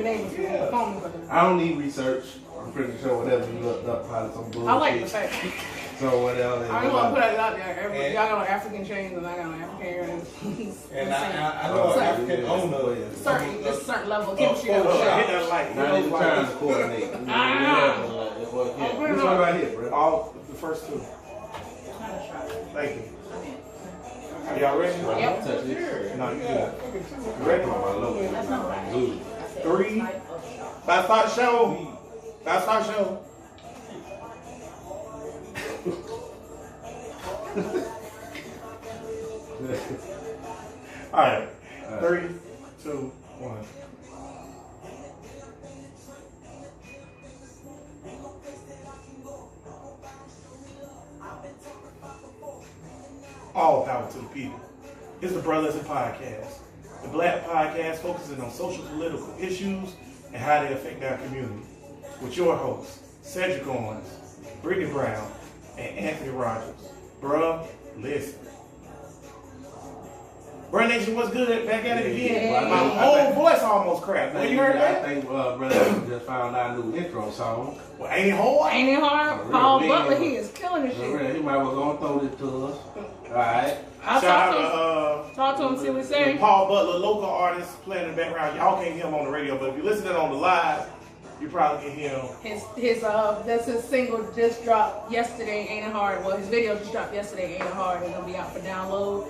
been able to. The phone number. I don't need research. I'm pretty sure whatever you looked up, probably some bullshit. I like the fact. So whatever. I don't want to put it out there. Y'all got on African chains and I got on African earrings. And I know an African owner. Certain level of chemistry. Not even trying to coordinate. This one right here, bro. All the first two. Thank you. Are y'all ready? Yep. Touch it. No, you good. You ready? Three. Let's start the show. Let's start the show. All right. 3, 2, 1. All power to the people. It's the Brothers and Podcast. The Black Podcast focusing on social political issues and how they affect our community. With your hosts, Cedric Owens, Brittany Brown, and Anthony Rogers. Bruh, listen. Bruh Nation, what's good? Back at it again. Yeah. My whole voice almost cracked. When you heard that? I think brother just found our new intro song. Well, ain't it hard? Ain't it hard? Paul Butler, he is killing this shit. He might well gonna throw this to us. Alright. I'll talk to him, see what he say. Paul Butler, local artist, playing in the background. Y'all can't hear him on the radio, but if you're listening on the live, you probably can hear him. That's his single just dropped yesterday, Ain't It Hard. Well, his video just dropped yesterday, Ain't It Hard. It's gonna be out for download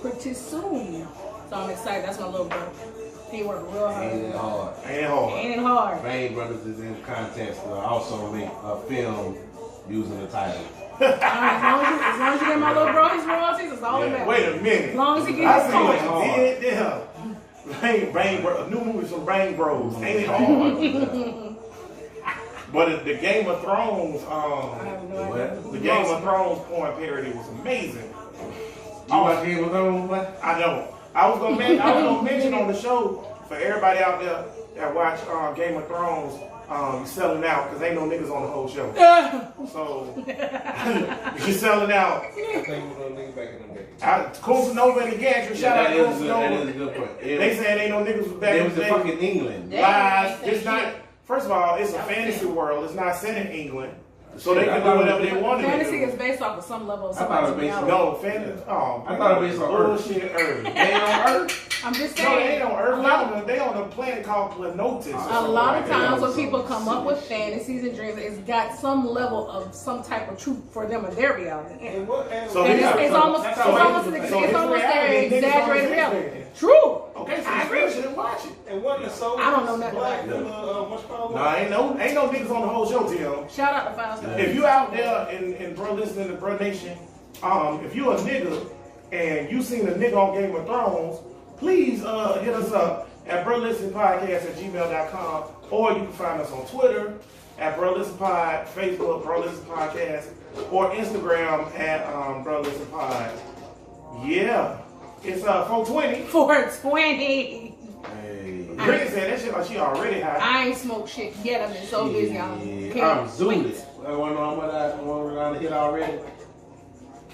pretty soon. So I'm excited. That's my little brother. He worked real hard. Ain't it hard? Ain't it hard? Ain't it hard? Bang Brothers is in contest to also make a film using the title. As long as you get my little bro his royalties, it's all that matters. Wait a minute. As long as he gets his I see what coin. you did there. Bang Bros. New movies from Bang Bros. Ain't it hard? But the Game of Thrones, the Game of Thrones porn parody was amazing. You watch Game of Thrones? I don't. I was gonna mention on the show for everybody out there that watch Game of Thrones, you selling out because ain't no niggas on the whole show. So you're selling out. I think we're gonna niggas back in the day. Nova and the Gantry, shout out to That is a Nova. good point. They saying ain't no niggas was back It in was the in day. fucking England. Lies. It's not. First of all, it's a fantasy world. It's not set in England, so they can do whatever they want to do. Fantasy is based off of some level of I thought it was based on- No, fantasy. Oh, I thought it was based on Earth. bullshit Earth. They ain't on Earth. I'm just No, they saying. ain't on Earth. They on a planet called Planotis. A lot of times when people come up with fantasies and dreams, it's got some level of some type of truth for them in their reality. And So it's almost their exaggerated reality. True. Okay, so I you agree. still shouldn't watch it. And what the soul? I don't know nothing about it. No, ain't no niggas on the whole show, Tim. Shout out to Five Stars. If you out there in bro listening to Bro Nation, if you a nigga and you seen a nigga on Game of Thrones, please hit us up at brolistenpodcast@gmail.com, or you can find us on Twitter at brolistenpod, Facebook brolistenpodcast, or Instagram at brolistenpod. Yeah, it's 420. 420. Brittany said that shit like she already high. I ain't smoked shit yet. I've been so busy. I'm Can't zooted. wait. I want to know what I hit already.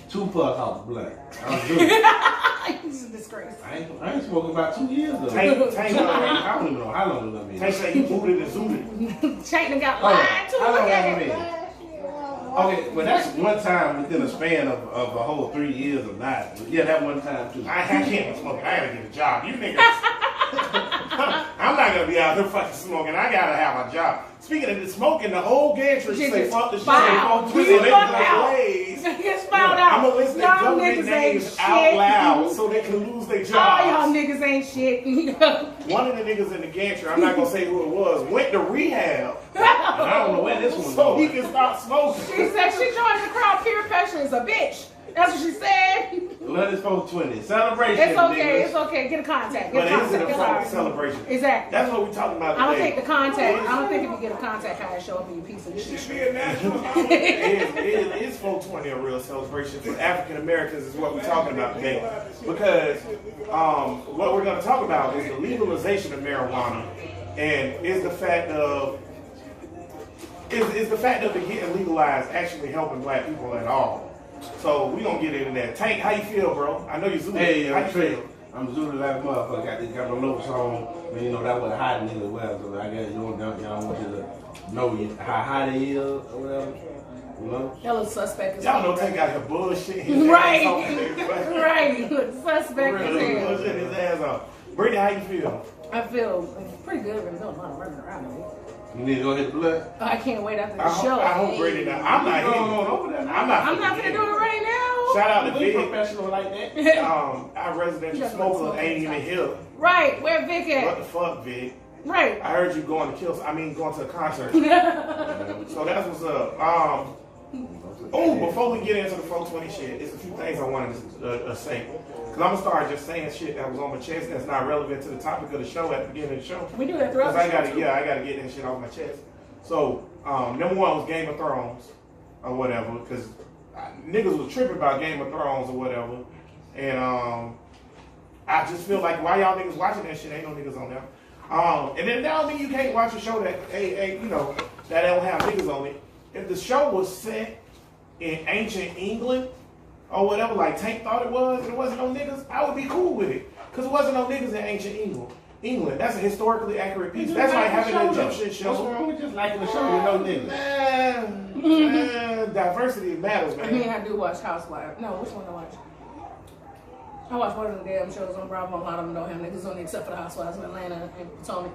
2 puffs off the blunt. I'm zooted. This is a disgrace. I ain't smoking about 2 years though. Tank, I don't even know how long it's been. Tank say he booted and zooted. Tank done got Hold on. lied to. How long Look at has it it. been? Okay, but that's one time within a span of a whole 3 years of not. Yeah, that one time too. I can't be smoking. I gotta get a job. You niggas. I'm not gonna be out there fucking smoking. I gotta have a job. Speaking of the smoking, the whole gantry say fuck the shit. Foul. So We they fuck can out. blaze. Niggas found out. I'm gonna list their Y'all government niggas ain't names shit. out loud so they can lose their All y'all jobs. niggas ain't shit. One of the niggas in the gantry, I'm not gonna say who it was, went to rehab And I don't know where this one's so he going. can stop smoking. She said she joined the crowd. Peer pressure is a bitch. That's what she said. Let us 420. Celebration. It's okay. niggas. It's okay. Get a contact. But Get a it isn't contact. a It's fucking all right. celebration. Exactly. That's what we're talking about today. I don't think the contact. I don't think if you get a contact card, show up in your piece of It should shit. be a national It is 420 a real celebration for African Americans is what we're talking about today. Because what we're going to talk about is the legalization of marijuana, and is the fact of it getting legalized actually helping black people at all. So we're going to get into that. Tank, how you feel, bro? I know you're zooming. Hey, how you feel? I'm Zulu like a motherfucker. Got my notes on. You know, that was hot nigga well. So I guess y'all want you to know how hot it is or whatever. You know? That looks suspect as Y'all hell. don't take out your bullshit. Right. Right. Look suspect as hell. Bullshit his ass off. Brittany, how you feel? I feel pretty good. There's not a lot of running around me. You need to go hit the blood. I can't wait after the show. I hope Brittany not. I'm not hitting you. over there. I'm not gonna do it right now. Shout out to Be Vic. professional like that. Our residential smoker ain't even here. Right. Where Vic What at? the fuck, Vic? Right. I heard you going to going to a concert. So that's what's up. Before we get into the 420 shit, there's a few things I wanted to say. Because I'm going to start just saying shit that was on my chest that's not relevant to the topic of the show at the beginning of the show. We do that throughout the show. I got to get that shit off my chest. So, number one was Game of Thrones or whatever. Because niggas was tripping about Game of Thrones or whatever. And I just feel like, why y'all niggas watching that shit? Ain't no niggas on there. And then that don't mean you can't watch a show that, that don't have niggas on it. If the show was set in ancient England or whatever, like Tank thought it was, and it wasn't no niggas, I would be cool with it. Because it wasn't no niggas in ancient England. That's a historically accurate piece. That's like having an Egyptian show. What's wrong with just liking the show with no niggas? Man, diversity matters, man. I mean, I do watch Housewives. No, which one I watch? I watch one of the damn shows on Bravo. A lot of them don't have niggas on it except for the Housewives of Atlanta and Potomac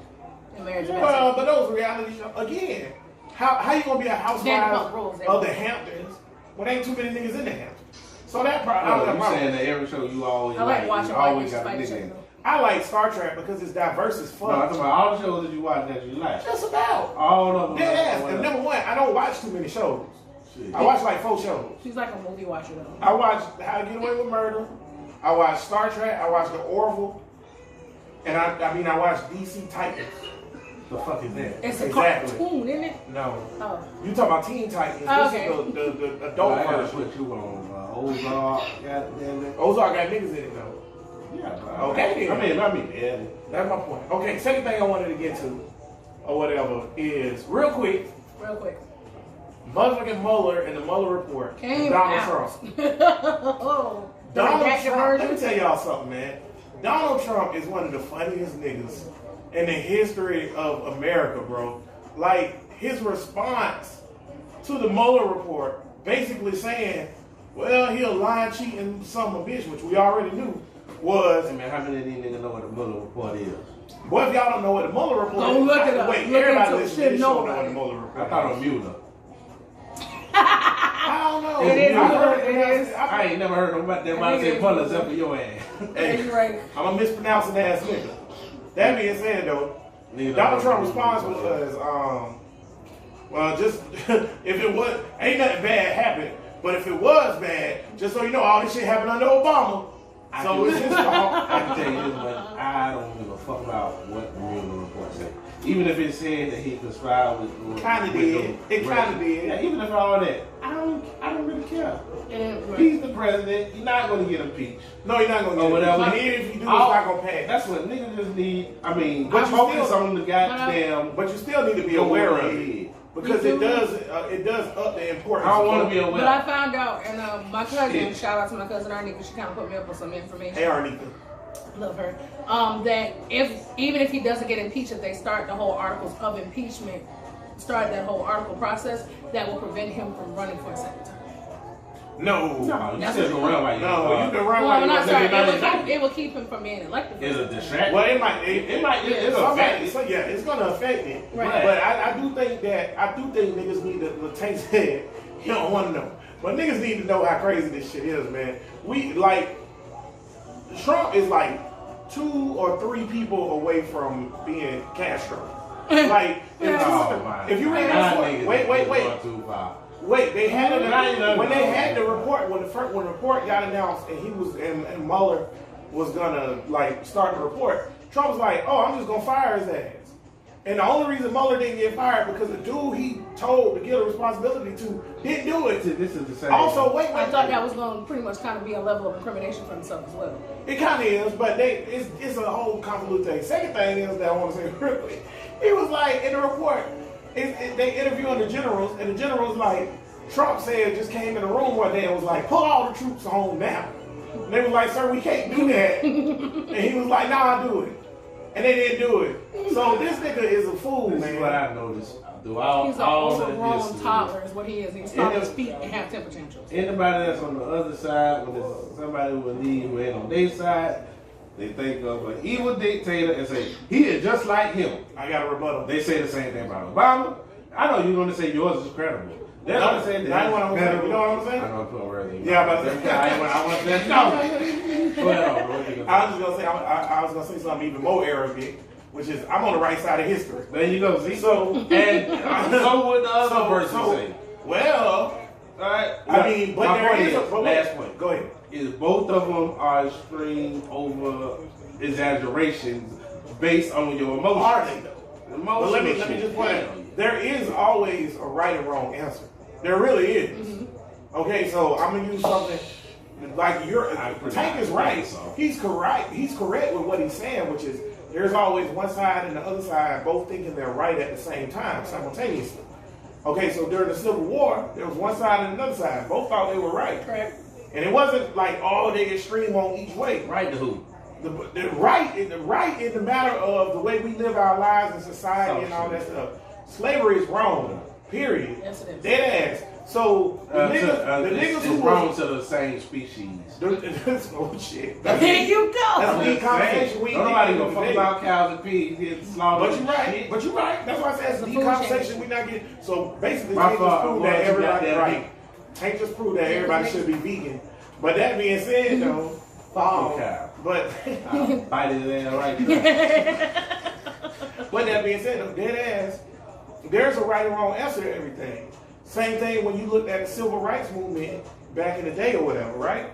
and Marriage and Well, but those reality shows, again, how you gonna be a housewife of the Hamptons when ain't too many niggas in the Hamptons? So that problem. You saying that every show you always I like watching you always white got a bitches nigga fight in. each other. I like Star Trek because it's diverse as fuck. No, I'm talking about all the shows that you watch that you like. Just about. All of them. Dead ass. And number one, I don't watch too many shows. Shit. I watch like 4 shows. She's like a movie watcher though. I watch How to Get Away with Murder. I watch Star Trek. I watch The Orville. And I watch DC Titans. The fuck is that? It's a cartoon, isn't it? No. Oh. You talking about Teen Titans. Okay. This is the adult version. Put you on Ozark. Goddamn it. Ozark got niggas in it though. Yeah, bro. Okay. I mean, yeah. That's my point. Okay, second thing I wanted to get to, or whatever, is real quick, motherfucking Mueller and the Mueller report. Came Donald out. Trump. Oh. Donald Trump. Let me tell y'all something, man. Donald Trump is one of the funniest niggas in the history of America, bro. Like, his response to the Mueller report, basically saying, well, he a lying, cheating son of a bitch, which we already knew, was... Hey, man, how many of these niggas know what the Mueller report is? Boy, if y'all don't know what the Mueller report Don't is... look it up. Wait, Look everybody into it. listen to this Should show know know what the about Mueller report I thought is. on Mueller. I don't know. It is. I heard It is. I ain't never heard nobody say Mueller except for your ass. Hey, You're right. I'm a mispronouncing ass nigga. That being said, though, Donald Trump's response was, well, just, if it was, ain't nothing bad happened, but if it was bad, just so you know, all this shit happened under Obama. So it's his fault. I can tell you this, but I don't give a fuck about what the Mueller report said. Even if it said that he conspired with Kinda did. It kinda did. Yeah, even if all that, I don't really care. Yeah, He's the president. You're not going to get impeached. No, you're not going to Or get whatever. it. Even if you do, it's not going to pass. That's what niggas just need. I mean, But but you focus still- on the goddamn. But you still need to be aware of it. Because it does up the importance. I don't want to be aware. But I found out, and my cousin, shout out to my cousin Arnie, because she kind of put me up with some information. Hey, Arnita. Love her. That even if he doesn't get impeached, if they start the whole articles of impeachment, start that whole article process, that will prevent him from running for a second time. No. No, you still can run like No, you can run Well, like I'm not you sorry. It will keep him from being elected. It's a distraction. Well, it might. It's going to affect it. Right. But I do think niggas need to take that. You don't want to know. But niggas need to know how crazy this shit is, man. Trump is like 2 or 3 people away from being Castro. Like, if you read the report, wait, they had it when they had the report when the report got announced and he was and Mueller was gonna like start the report. Trump was like, "Oh, I'm just gonna fire his ass." And the only reason Mueller didn't get fired because the dude he told to give the responsibility to didn't do it. This is the same. Also, wait. I thought that was going to pretty much kind of be a level of incrimination for himself as well. It kind of is, but it's a whole convoluted thing. Second thing is that I want to say real quick. He was like, in the report, they interviewing the generals, and the generals like, Trump said just came in the room one day and was like, pull all the troops home now. And they was like, sir, we can't do that. And he was like, nah, I'll do it. And they didn't do it. So this nigga is a fool, This man. is what I noticed throughout He's an all of overgrown this. toddler is what he is. He's taught to speak and have temper tantrums. Anybody that's on the other side, when there's somebody who believe who ain't on their side, they think of an evil dictator and say, he is just like him. I got a rebuttal. They say the same thing about Obama. I know you're going to say yours is credible. They're going to say that. That's what I'm saying. You know what I'm saying? I know I'm putting words in. Yeah, I'm about to say. I want that. No. Go ahead, bro. I was just gonna say I was gonna say something even more arrogant, which is I'm on the right side of history. There you go. See? So And so would the other person say. Well, All right. I mean, but my there point is a last point. Go ahead. Is both of them are extreme over exaggerations based on your emotions. Are they though? But let me just point out, there is always a right and wrong answer. There really is. Mm-hmm. Okay, so I'm gonna use something like Tank is right. He's correct. He's correct with what he's saying, which is there's always one side and the other side both thinking they're right at the same time, simultaneously. Okay, so during the Civil War, there was one side and another side. Both thought they were right. Correct. And it wasn't like all they extreme on each way. Right to who? The right in the matter of the way we live our lives in society and all that stuff. Slavery is wrong. Period. Yes, it is. Dead ass. So the niggas who it's wrong to the same species. Oh shit. There you go. That's a deep conversation. We Nobody ain't gonna fuck about cows and pigs getting slaughtered. But you're right. But you're right. That's why I said it's a deep conversation. We not getting. So basically, My Tank just fault. proved that everybody right. Tank just proved that everybody should be vegan. But that being said, though, cow. but Bite it in right there. but that being said, though, dead ass, there's a right and wrong answer to everything. Same thing when you looked at the civil rights movement back in the day or whatever, right?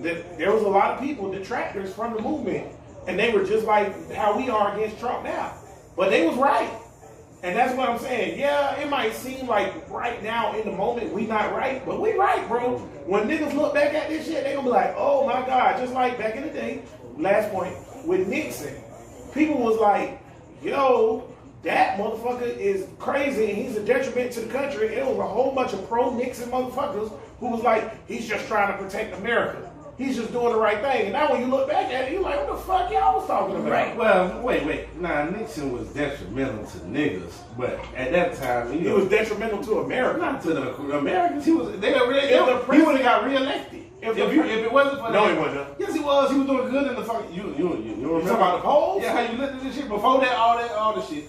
There was a lot of people, detractors from the movement, and they were just like how we are against Trump now. But they was right. And that's what I'm saying. Yeah, it might seem like right now in the moment we not right, but we right, bro. When niggas look back at this shit, they gonna be like, oh my God, just like back in the day, last point, with Nixon. People was like, yo, that motherfucker is crazy and he's a detriment to the country. It was a whole bunch of pro-Nixon motherfuckers who was like, he's just trying to protect America. He's just doing the right thing. And now when you look back at it, you're like, what the fuck y'all was talking about? Right. Well, wait. Nah, Nixon was detrimental to niggas, but at that time, he was detrimental to America. Not to the Americans. He would have got reelected. If it wasn't for no, he wasn't. Yes, he was. He was doing good in the fucking. You remember talking about the polls? Yeah, how you looked at this shit before that, all the shit.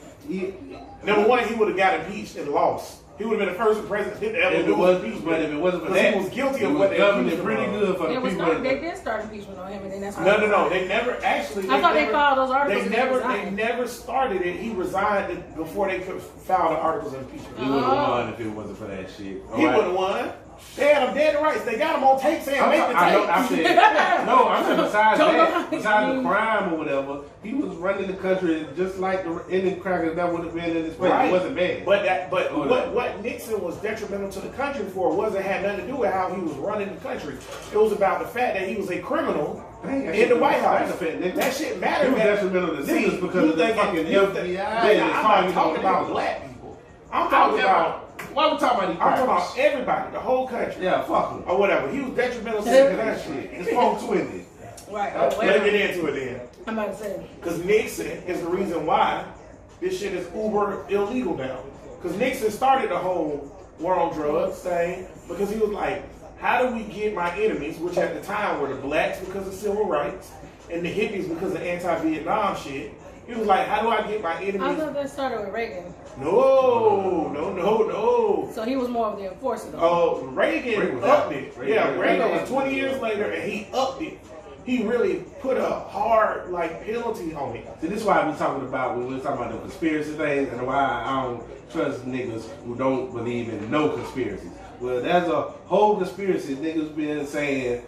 Number one, he would have got impeached and lost. He would have been the first president to ever do impeachment. But if it wasn't for that, he was guilty of what they accused him pretty of. good for the people. They did start impeachment on him, and then that's No. They never actually. I thought they filed those articles. They never started it. He resigned before they could file the articles of impeachment. He would have won if it wasn't for that shit. He would have won. They had him dead to rights. They got him on tape saying make the tape. I said besides that, besides the crime or whatever, he was running the country just like the Indian crackers that would have been in his place. Right. It wasn't bad. But what Nixon was detrimental to the country for had nothing to do with how he was running the country. It was about the fact that he was a criminal in the White House. That shit mattered. He was detrimental to niggas because of the fucking FBI. I'm not talking about black people. I'm talking about. Why we talking about these I'm talking about everybody, the whole country. Yeah, fuck him. Or whatever. He was detrimental to the country. It's 420. Right. Let's get into it then. I'm about to say. Because Nixon is the reason why this shit is uber illegal now. Because Nixon started the whole war on drugs thing because he was like, how do we get my enemies, which at the time were the blacks because of civil rights and the hippies because of anti-Vietnam shit. He was like, how do I get my enemies? I thought that started with Reagan. No. So he was more of the enforcer. Oh, Reagan upped it. Reagan was 20 years later and he upped it. He really put a hard penalty on it. See, this is why we talking about when we're talking about the conspiracy things and why I don't trust niggas who don't believe in no conspiracies. Well, there's a whole conspiracy niggas been saying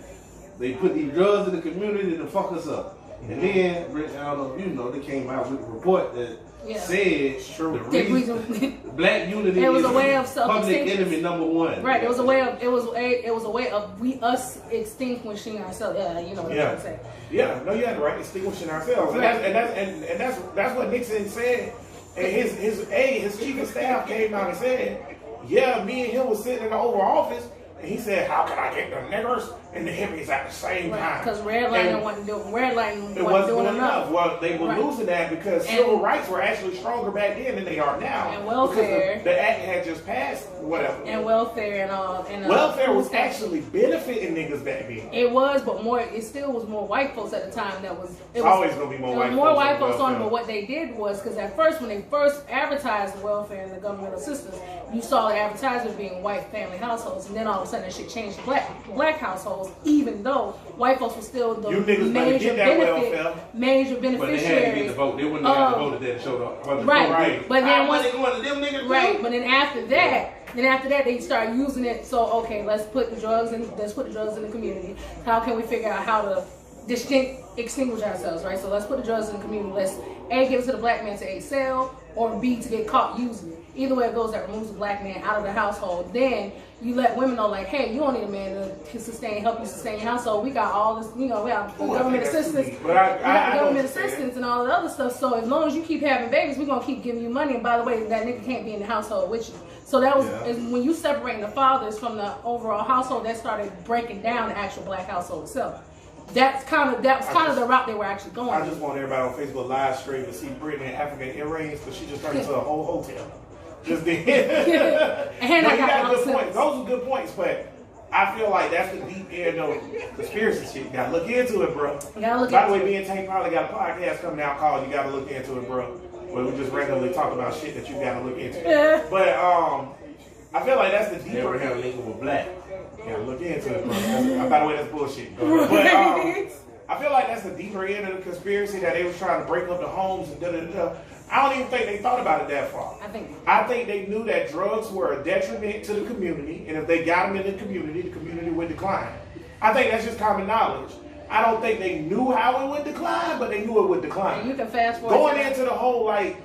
they put these drugs in the community to fuck us up. And then, I don't know if you know, they came out with a report that said the reason black unity was is a way of public enemy number one. Right. It was a way of us extinguishing ourselves. Yeah, you know what I'm trying to say. Yeah, no, you had it right, extinguishing ourselves. Right. And that's what Nixon said. And his chief of staff came out and said, yeah, me and him was sitting in the Oval Office, and he said, how can I get the niggers and the hippies at the same time. Because redlining wasn't doing enough. Well, they were losing that because civil rights were actually stronger back then than they are now. And welfare. Because the act had just passed, whatever. And welfare and welfare was actually benefiting niggas back then. It was, but it still was more white folks at the time that was. It's always gonna be more white folks. More white folks on it, but what they did was because at first when they first advertised the welfare and the governmental assistance, you saw the advertisement being white family households, and then all of a sudden that shit changed to black households, even though white folks were still the major beneficiaries. But they had to get the vote. They wouldn't have the vote if they had showed up. Right. But then once they going to them niggas. Right. But then after that, they start using it. So okay, let's put the drugs in the community. How can we figure out how to extinguish ourselves, right? So let's put the drugs in the community. Let's A, give it to the black man to A, sell, or B, to get caught using it. Either way it goes, that removes the black man out of the household. Then you let women know, like, hey, you don't need a man to help you sustain your household. We got all this, we have government assistance. We got government assistance and all the other stuff. So as long as you keep having babies, we're gonna keep giving you money. And by the way, that nigga can't be in the household with you. So that was when you separating the fathers from the overall household, that started breaking down the actual black household itself. That was kind of the route they were actually going. I just want everybody on Facebook live stream to see Brittany in African earrings, because she just turned into a whole hotel. Just did. And I got good points. Those are good points, but I feel like that's the deep end of conspiracy shit. You gotta look into it, bro. By the way, me and Tank probably got a podcast coming out called "You Gotta Look Into It, Bro," where we just randomly talk about shit that you gotta look into. But I feel like that's the deeper. Never have a nigga with black. Yeah, look into it, bro. By the way, that's bullshit. But I feel like that's the deeper end of the conspiracy, that they was trying to break up the homes and da-da-da. I don't even think they thought about it that far. I think they knew that drugs were a detriment to the community, and if they got them in the community would decline. I think that's just common knowledge. I don't think they knew how it would decline, but they knew it would decline. And you can fast forward. Going into the whole, like,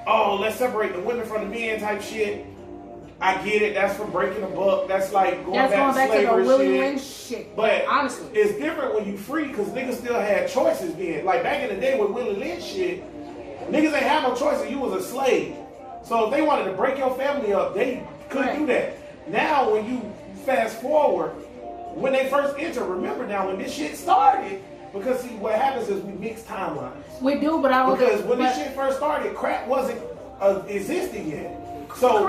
oh, let's separate the women from the men type shit. I get it. That's from breaking a buck. That's like going back to slavery the Willie Lynch shit. But honestly, it's different when you free, because niggas still had choices then. Like back in the day with Willie Lynch shit, niggas ain't have no choice if you was a slave. So if they wanted to break your family up, they couldn't do that. Now when you fast forward, when they first enter, remember now when this shit started, because see what happens is we mix timelines. We do, but I don't because when this shit first started, crack wasn't existing yet. So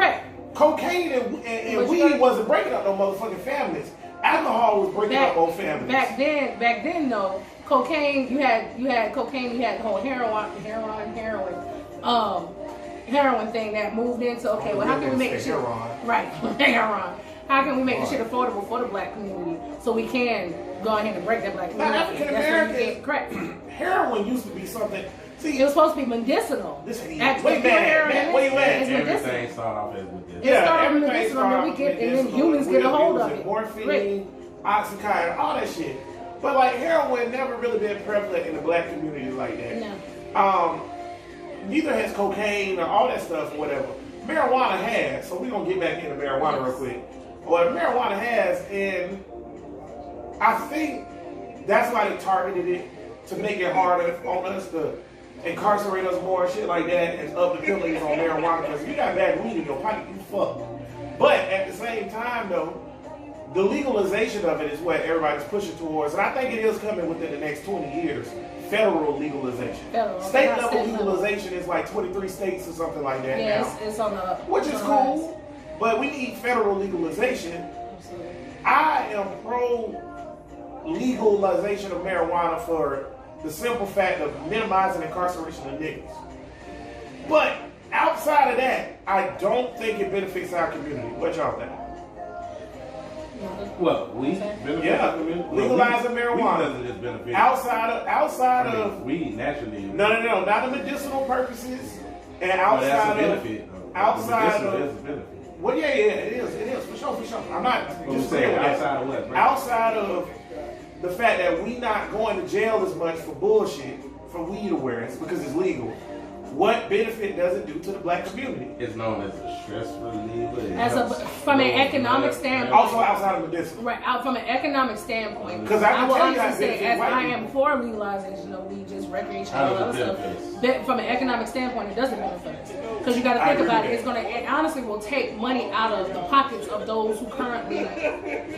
cocaine and weed wasn't breaking up no motherfucking families. Alcohol was breaking up both families. Back then though, cocaine, you had cocaine, you had the whole heroin thing that moved into, okay, well how can we make this shit heroin. How can we make this shit affordable for the black community so we can go ahead and break that black community? Now African Americans, heroin used to be something. See, it was supposed to be medicinal. Wait, everything started off as medicinal. Yeah, everything and then humans get a hold of it. Morphine, oxycontin, all that shit. But like heroin never really been prevalent in the black community like that. No. Neither has cocaine or all that stuff or whatever. Marijuana has, so we're gonna get back into marijuana real quick. What marijuana has, and I think that's why they targeted it, to make it harder on us to incarcerate us more and shit like that, and up the penalties on marijuana, because if you got bad weed in your pipe, you fucked. But at the same time though, the legalization of it is what everybody's pushing towards, and I think it is coming within the next 20 years. Federal legalization. State level legalization is like 23 states or something like that now. It's on the which is cool, but we need federal legalization. Absolutely. I am pro legalization of marijuana for the simple fact of minimizing incarceration of niggas. But outside of that, I don't think it benefits our community. What y'all think? Well, we legalizing marijuana. Weed benefit. Outside of weed naturally. No, not the medicinal purposes, and outside of benefit. Outside of benefit. Well, yeah, it is for sure. I'm not just saying outside of what? Right? Outside of the fact that we not going to jail as much for bullshit for weed awareness because it's legal. what benefit does it do to the black community? It's known as a stress reliever. From an economic standpoint. Also outside of medicinal. Right, out from an economic standpoint. Because I will can tell you honestly that say, as white I people. am for legalization of weed, just recreation and all that other stuff, but from an economic standpoint, it doesn't benefit us. Because you got to I think agree about with it, it's that. going to, it honestly will take money out of the pockets of those who currently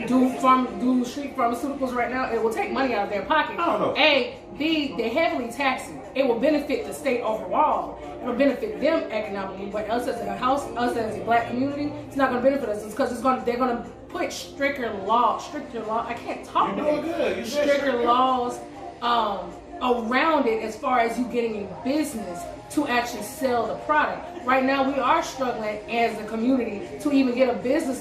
do street pharmaceuticals right now. It will take money out of their pocket. I don't know. A, B, they're heavily taxing. It will benefit the state overall. It will benefit them economically, but us as a house, us as a black community, it's not going to benefit us. It's because they're going to put stricter law. I can't talk You're about doing good. You said stricter laws around it as far as you getting a business to actually sell the product. Right now, we are struggling as a community to even get our business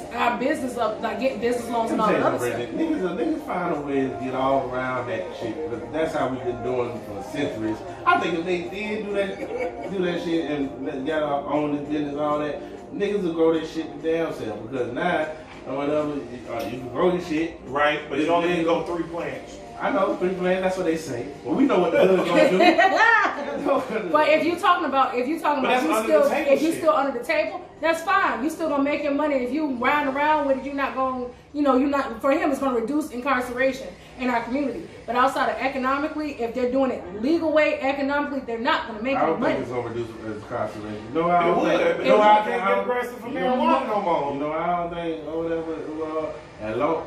up, like getting business loans and all that other stuff. Niggas find a way to get all around that shit. But that's how we've been doing it for centuries. I think if they did do that shit and got our own business and all that, niggas will grow their shit to damn self. Because now, or whatever, you can grow your shit. Right, but it only can go 3 plants. I know, 3 plants, that's what they say. Well, we know what the hood's gonna do. But if you talking about if you shit. still under the table, that's fine. You still gonna make your money. If you riding around with it, you're not gonna, you're not. For him, it's gonna reduce incarceration in our community. But outside of economically, if they're doing it legal way, economically, they're not gonna make I any don't money. think it's gonna reduce incarceration. No, I It don't would, think. but No, you I can't think. get arrested for marijuana no more. You know, I don't think, or whatever.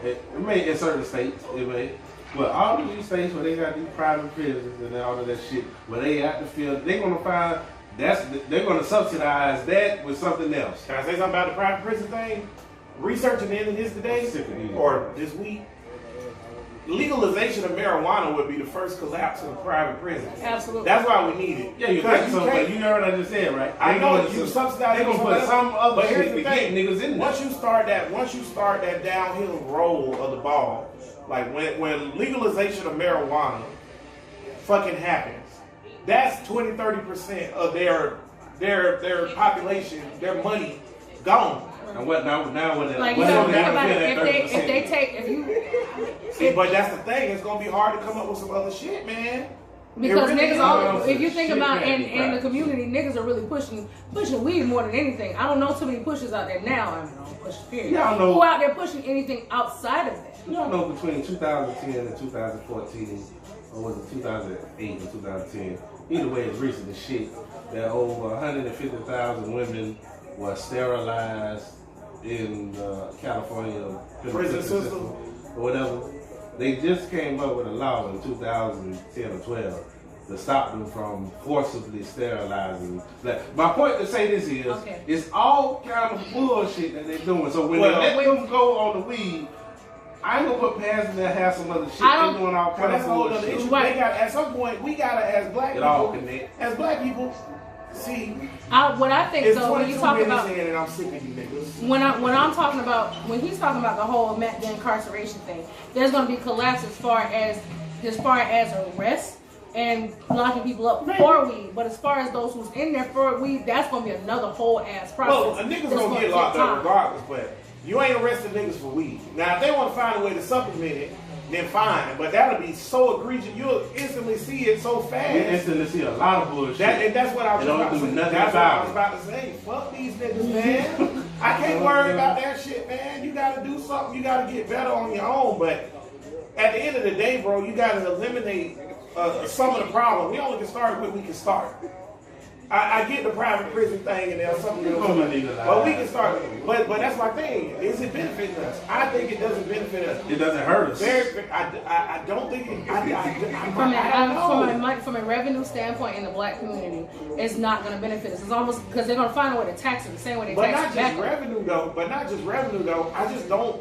It may in certain states, it may. But all of these states where they got these private prisons and all of that shit, where they have to feel, they're gonna find they're gonna subsidize that with something else. Can I say something about the private prison thing? Researching the end of this today, or this week, legalization of marijuana would be the first collapse of private prisons. Absolutely. That's why we need it. Yeah, you think so, but you heard what I just said, right? I know you subsidize. They're gonna put some other but here's shit the to get thing. niggas in there. Once you start that downhill roll of the ball, like when legalization of marijuana fucking happens, that's 20-30% of their population, their money gone. And what now? Like you gotta think about it. See, but that's the thing. It's gonna be hard to come up with some other shit, man. Because really niggas, if you think shit about can't in be the community, niggas are really pushing weed more than anything. I don't know too many pushers out there now. I don't push period. Y'all know who out there pushing anything outside of that. Y'all know between 2010 and 2014, or was it 2008 and 2010? Either way, it's recent as shit. That over 150,000 women were sterilized in California prison system or whatever. They just came up with a law in 2010 or 12 to stop them from forcibly sterilizing. My point to say this is, it's all kind of bullshit that they're doing. So when they let them go on the weed, I ain't gonna put past them to have some other shit. They're doing all kind of bullshit. They got, at some point, we gotta, as black people, see. What I think though, when you talk about, and I'm sick of you niggas. when I'm talking about, when he's talking about the whole the incarceration thing, there's gonna be collapse as far as arrests and locking people up for weed. But as far as those who's in there for weed, that's gonna be another whole ass process. Well, a nigga's gonna get locked up regardless, but you ain't arresting niggas for weed. Now, if they want to find a way to supplement it, then fine. But that'll be so egregious. You'll instantly see it so fast. You instantly see a lot of bullshit. And that's what I was about to say. That's what I was about to say. Fuck these niggas, man. I can't worry about that shit, man. You gotta do something. You gotta get better on your own. But at the end of the day, bro, you gotta eliminate some of the problem. We only can start with what we can start. I get the private prison thing and there's something else. But we can start. But that's my thing. Is it benefiting us? I think it doesn't benefit us. It doesn't hurt us. I don't think it. From a revenue standpoint in the black community, it's not going to benefit us. It's almost because they're going to find a way to tax it the same way they tax But not just revenue though. I just don't.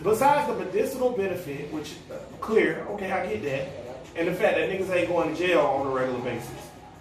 Besides the medicinal benefit, which clear, okay, I get that, and the fact that niggas ain't going to jail on a regular basis.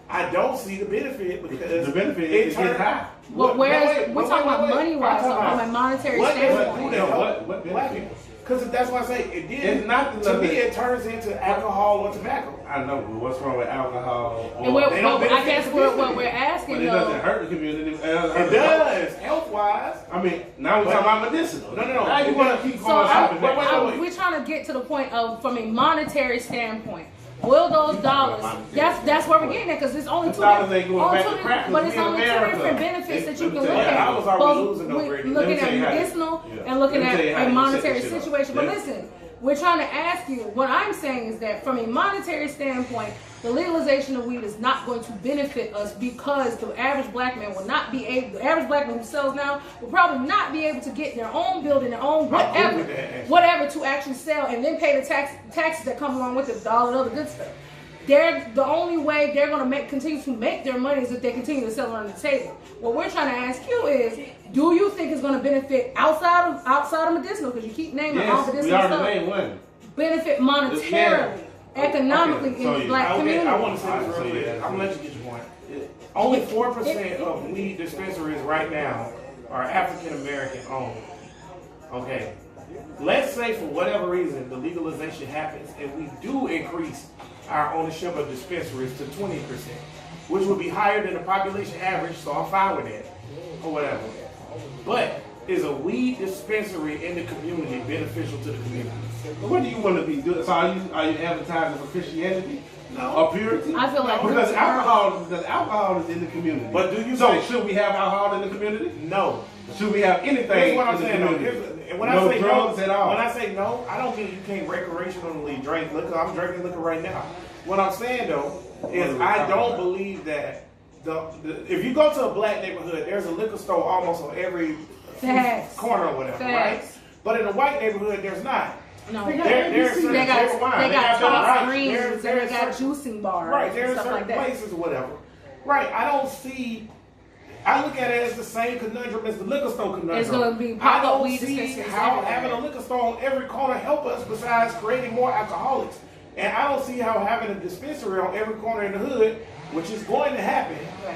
I don't see the benefit because the benefit is getting high. But we're talking about money-wise, from a monetary standpoint. What black people? Because that's why I say it did. It's not to me, it turns into alcohol or tobacco. I know, but what's wrong with alcohol? And I guess what we're asking, but it doesn't hurt the community. It does, health-wise. I mean, now we're talking about medicinal. No. Now you want to keep going. We're trying to get to the point of, from a monetary standpoint, will those dollars? That's where we're getting at because it's only two. Dollars ain't going back to crack, but it's we in only two America. different benefits that you can look Yeah, at. I was already losing already. Looking Let me tell at you how medicinal yeah. and looking Let me tell you at how a you monetary set this shit up. situation. But Let- listen, we're trying to ask you. What I'm saying is that from a monetary standpoint, the legalization of weed is not going to benefit us because the average black man will not be able. The average black man who sells now will probably not be able to get their own building, their own whatever to actually sell, and then pay the taxes that come along with it, all the other good stuff. The only way they're going to continue to make their money is if they continue to sell it on the table. What we're trying to ask you is, do you think it's going to benefit outside of medicinal? Because you keep naming all medicinal we already stuff. named one. Benefit monetarily, economically Okay, in the black community. I want to say this real quick. I'm gonna let you get your point. Only 4% of weed dispensaries right now are African American owned. Okay. Let's say for whatever reason the legalization happens and we do increase our ownership of dispensaries to 20%, which would be higher than the population average, so I'm fine with that, or whatever. But is a weed dispensary in the community beneficial to the community? But what do you want to be doing? So are you advertising for Christianity? No. Or purity? I feel like because alcohol is in the community. But do you so think- should we have alcohol in the community? No. Should we have anything Here's what I'm in the saying though. community? And when No I say drugs no, at all. when I say no, I don't mean you can't recreationally drink liquor. I'm drinking liquor right now. What I'm saying though is I don't believe that if you go to a black neighborhood, there's a liquor store almost on every Facts. corner or whatever, Facts. right? But in a white neighborhood, there's not. No, There's certain they got flavor wine. They got Toss right. Greens, There's and they got certain- juicing bars, Right, there and are stuff certain like that. places or whatever. Right, I don't see. I look at it as the same conundrum as the liquor store conundrum. It's gonna be I pop-up don't weed see dispensaries how everywhere. having a liquor store on every corner help us besides creating more alcoholics. And I don't see how having a dispensary on every corner in the hood, which is going to happen, Right.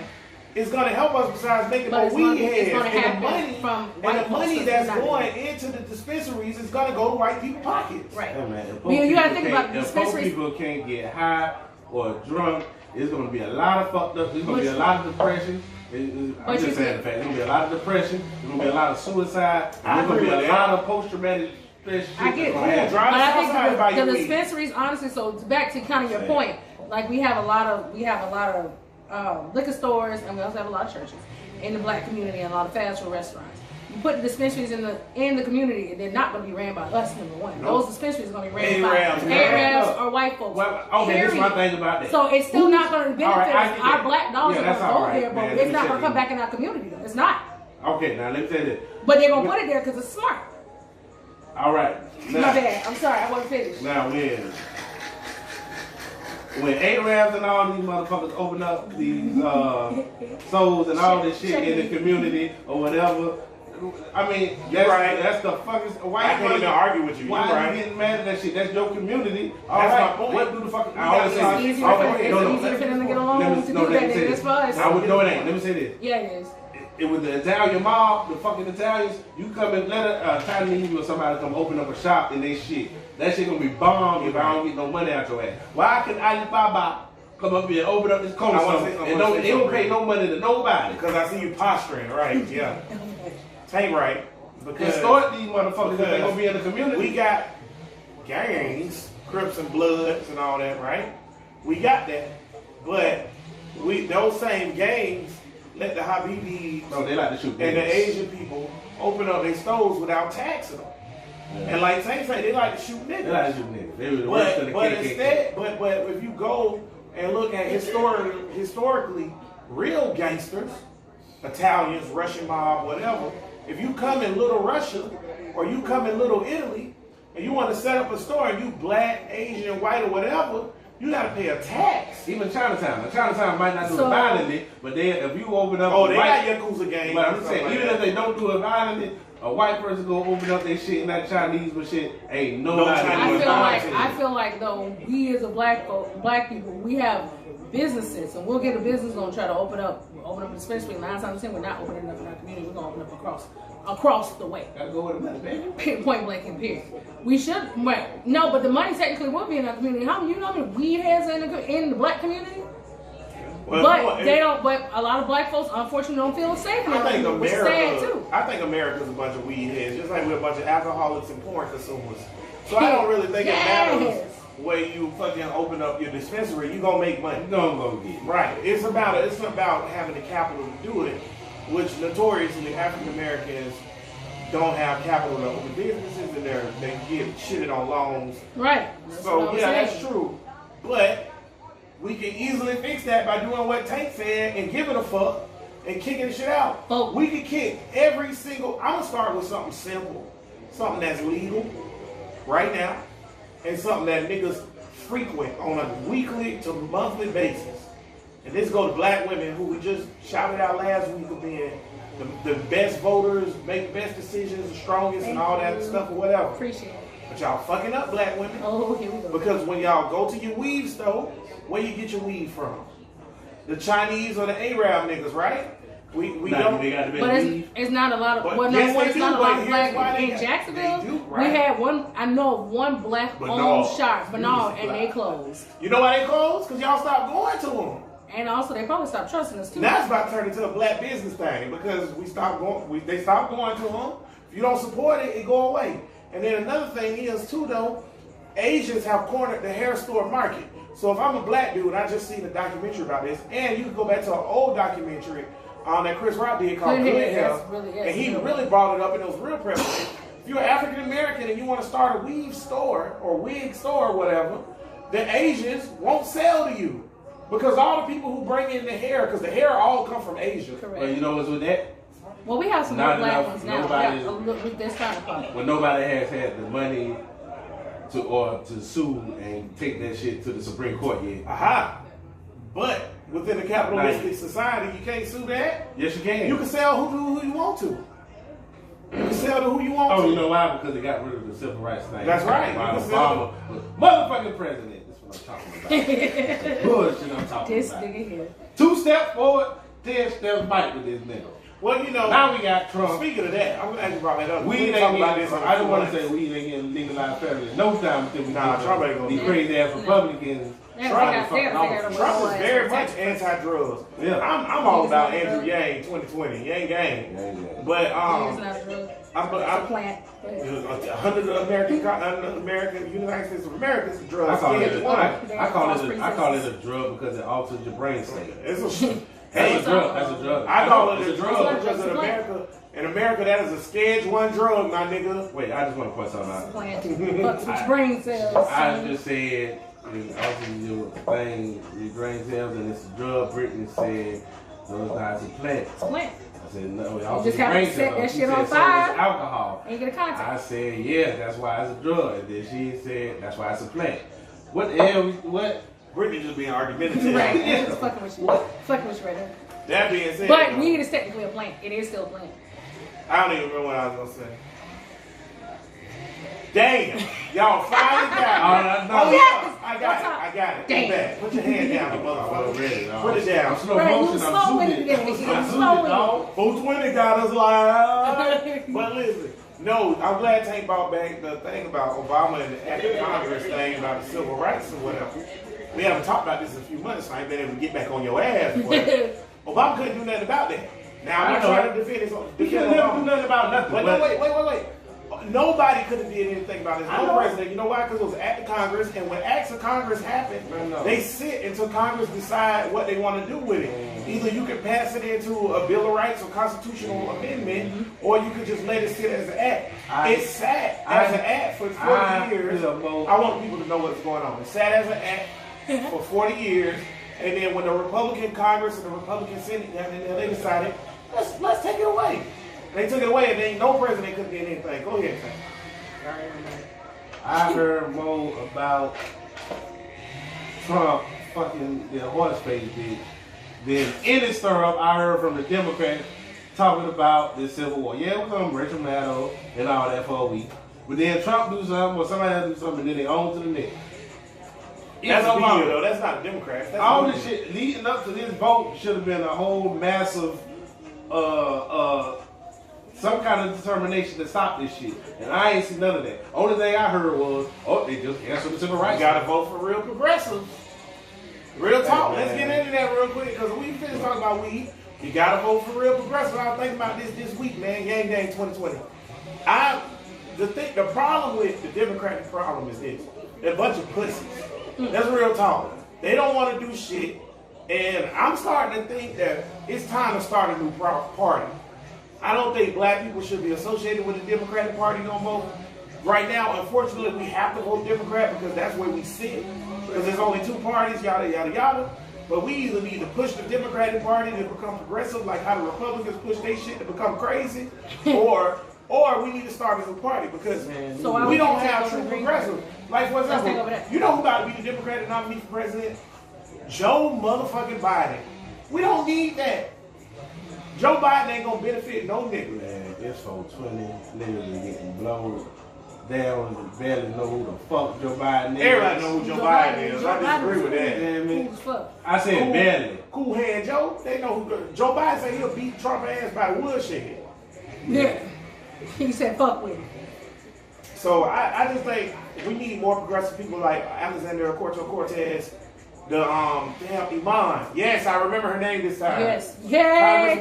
is going to help us besides making But more it's weed gonna- it's heads. gonna And the happen money, from and white the folks money that's that's not going into the dispensaries is going to go to white people's pockets. Right. Hey, man, if You gotta people think can't- about the if poor dispensaries. people can't get high or drunk, it's going to be a lot of fucked up. There's going to be a lot of depression. I'm But you just saying the fact. There's going to be a lot of depression. There's going to be a lot of suicide. I There's going to agree be a with lot that. of post-traumatic stress shit. I get it. that's gonna happen. Drive But I outside and buy think your the weed. dispensaries, honestly, so back to kind of your point, like we have a lot of liquor stores, and we also have a lot of churches in the black community and a lot of fast food restaurants. You put the dispensaries in the community, and they're not going to be ran by us. Number one, Nope. those dispensaries are going to be ran Arabs, by yeah. Arabs or white folks. Well, okay, this is my thing about that. So it's still not going to benefit All right, I us. get Our that. black dollars Yeah, are going that's to all go right, there, but man. it's Let me not tell going to come you. back in our community. Though it's not. Okay, now let me say this. But they're going to put it there because it's smart. All right. My Now, bad. I'm sorry. I wasn't finished. now when Arabs and all these motherfuckers open up these souls and all this shit in the community or whatever, I mean, that's, right. that's the fucking. Why I can't even argue with you. You're Why are right. you getting mad at that shit? That's your community. All That's right. my point. What do the fuck? We I always got say It's this. easier Oh, for no, them- no, it's easier for them to get along let me- to no, do let that me say than this. it's for us. No, it ain't. Let me say this. Yeah, it is. It was the Italian mob, the fucking Italians. You come and let a Chinese or somebody come open up a shop and they shit. That shit gonna be bomb if I don't get no money out your ass. Why can Alibaba come up here and open up this corner I wanna something say- I and wanna don't, say they don't something. pay no money to nobody? Because I see you posturing, right? Yeah. Ain't right. Because Extort these motherfuckers if they because gonna be in the community. we got gangs, Crips and Bloods and all that, right? We got that. But those same gangs let the Habibis No, they like to shoot and the niggas. Asian people open up their stores without taxing them. And like Tank say, they like to shoot They niggas. like to shoot niggas. They were the worst of the But KKK. instead, but if you go and look at historically, real gangsters, Italians, Russian mob, whatever, if you come in Little Russia or you come in Little Italy and you want to set up a store and you black, Asian, white, or whatever, you got to pay a tax. Even Chinatown. Now, Chinatown might not do So- it violently, but if you open up Oh, a they white, got Yakuza gangs. but I'm and just stuff saying, like even that. if they don't do it violently, a white person gonna open up their shit and that Chinese but shit ain't nobody. Chinese. I feel like though we as a black people, we have businesses, and we'll get a business gonna try to open up a dispensary. 9 times out of 10, we're not opening up in our community. We're gonna open up across the way. Gotta go with the money, baby. Point blank and period. We should, right? No, but the money technically will be in our community. How many weed heads are in the black community? Well, But they don't. But a lot of black folks, unfortunately, don't feel safe in I their think community, which is sad America. too. I think America's a bunch of weed heads, just like we're a bunch of alcoholics and porn consumers. So I don't really think it matters where you fucking open up your dispensary, you gonna make money. You gonna go get it. Right. It's about having the capital to do it, which notoriously African Americans don't have capital to open businesses, and they get shitted on loans. Right. So yeah, that's true. But we can easily fix that by doing what Tank said and giving a fuck and kicking shit out. Oh. We can kick every single. I'm gonna start with something simple, something that's legal right now, and something that niggas frequent on a weekly to monthly basis. And this go to black women who we just shouted out last week of being the best voters, make the best decisions, the strongest, and all that stuff or whatever. Appreciate it. But y'all fucking up, black women. Oh, here we go. Because when y'all go to your weave store, where you get your weave from? The Chinese or the Arab niggas, right? We don't. They got the But best weed. it's not a lot of. But Well, no, yes, they it's do, not a but lot of here's why black they in got- Jacksonville. they do, right. We had one. I know of one black-owned Bernard. shop, Bernard, Yes, and black. they closed. You know why they closed? Because y'all stopped going to them. And also, they probably stopped trusting us too. Now it's about to turn into a black business thing because we stopped going. They stopped going to them. If you don't support it, it go away. And then another thing is too though, Asians have cornered the hair store market. So if I'm a black dude, I just seen a documentary about this, and you can go back to an old documentary that Chris Rock did called Good Good Hair. Hair, That's really- and he that's really brought it up, and it was real prevalent. If you're African American and you want to start a weave store or wig store or whatever, the Asians won't sell to you. Because all the people who bring in the hair, because the hair all come from Asia. Correct. Well, you know what's with that? Well, we have some Not more black enough. ones now. Nobody- Yeah, a little- this kind of problem. When nobody has had the money to sue and take that shit to the Supreme Court yet. Aha. But within a capitalistic society, you can't sue that. Yes, you can. You can sell who you want to. You can sell to who you want Oh, to. you know why? Because they got rid of the civil rights thing. That's right. While You can sell Obama was motherfucking president. That's what I'm talking about. Bullshit I'm talking This about. nigga here. 2 steps forward, 10 steps back with this nigga. Well, you know. Now we got Trump. Speaking of that, I'm glad you brought that up. Weed ain't talk about getting, this. I don't want to say weed ain't getting legalized federally. No time until we Nah, get Trump ain't gonna these do crazy ass Republicans. Yeah, Trump they got- they got- they got a Trump little is ass very much tax- anti-drugs. Yeah. I'm all about Andrew Yang 2020. Yang gang. Yeah. But It's not a drug. It's a plant. Go ahead. 100 American United States of America is a drug. I call it It's I call it a drug because it alters your brain state. a That's a drug. That's a drug. I call it It's a drug because in America that is a Schedule 1 drug, my nigga. Wait, I just want to point something It's a out. plant. Fucks with your brain cells. I just said it alters your thing, your brain cells, and it's a drug. Brittany said those guys are plants. It's a plant. I said no, it You alters just your have brain to set cells. that She shit said on so fire. is alcohol. And you get a contact. I said yeah, that's why it's a drug. And then she said that's why it's a plant. What the hell? What? Brittany just being argumentative. Right. Yeah. It's fucking with you. Fucking with you right now. That being said, But weed is technically a plant. It is still a plant. I don't even remember what I was gonna say. Damn, y'all finally got it. No. Oh yeah, I got What's up? it. I got it. Damn. Back. Put your hand down, you I'm motherfucker. ready. Put it down. I'm slow Right, you motion. slow I'm with zooming. it. I'm You zooming, slow with it. dog. 420 got us live. But listen, no, I'm glad Tank brought back the thing about Obama and the Act of Congress thing about the civil rights or whatever. We haven't talked about this in a few months, so I ain't been able to get back on your ass. But Obama couldn't do nothing about that. Now I'm not trying to defend his He could never do nothing about nothing. But no, wait. Nobody could have did anything about this. No president. You know why? Because it was Act of Congress, and when Acts of Congress happen, they sit until Congress decide what they want to do with it. Either you can pass it into a Bill of Rights or constitutional amendment, or you could just let it sit as an act. It sat as an act for 40 years. I want people to know what's going on. It sat as an act for 40 years, and then when the Republican Congress and the Republican Senate got in there, they decided, let's take it away. They took it away, and then no president could get anything. Go ahead, Sam. I heard more about Trump fucking the horse face bitch than any stir up I heard from the Democrats talking about this Civil War. Yeah, it was on Rachel Maddow and all that for a week. But then Trump do something or somebody else do something and then they own to the next. That's a media, though. That's not the Democrats. That's All the this media. shit leading up to this vote should have been a whole massive some kind of determination to stop this shit. And I ain't seen none of that. Only thing I heard was, they just canceled the civil You rights. gotta vote for real progressives. Real talk. Let's get into that real quick because we finished talking about weed. You gotta vote for real progressives. I was thinking about this week, man. Gang Gang 2020. The problem with the Democratic problem is this. They're a bunch of pussies. That's real talk. They don't want to do shit. And I'm starting to think that it's time to start a new party. I don't think black people should be associated with the Democratic Party no more. Right now, unfortunately, we have to vote Democrat because that's where we sit. Because there's only two parties, yada, yada, yada. But we either need to push the Democratic Party to become progressive, like how the Republicans push their shit to become crazy, or we need to start a new party because we don't have true progressive. Like, for example, you know who about to be the Democratic nominee for president? Joe motherfucking Biden. We don't need that. Joe Biden ain't gonna benefit no nigga. Man, it's 420, niggas are getting blown down and barely know who the fuck Joe Biden is. Everybody know who Joe Biden is. I disagree with that. You know what I mean? Cool as fuck. I said barely. Cool hand Joe. They know who Joe Biden said he'll beat Trump ass by the woodshed. Yeah. He said fuck with him. So I just think we need more progressive people like Alexandria Ocasio-Cortez, the damn Iman. Yes, I remember her name this time. Yes. Yay!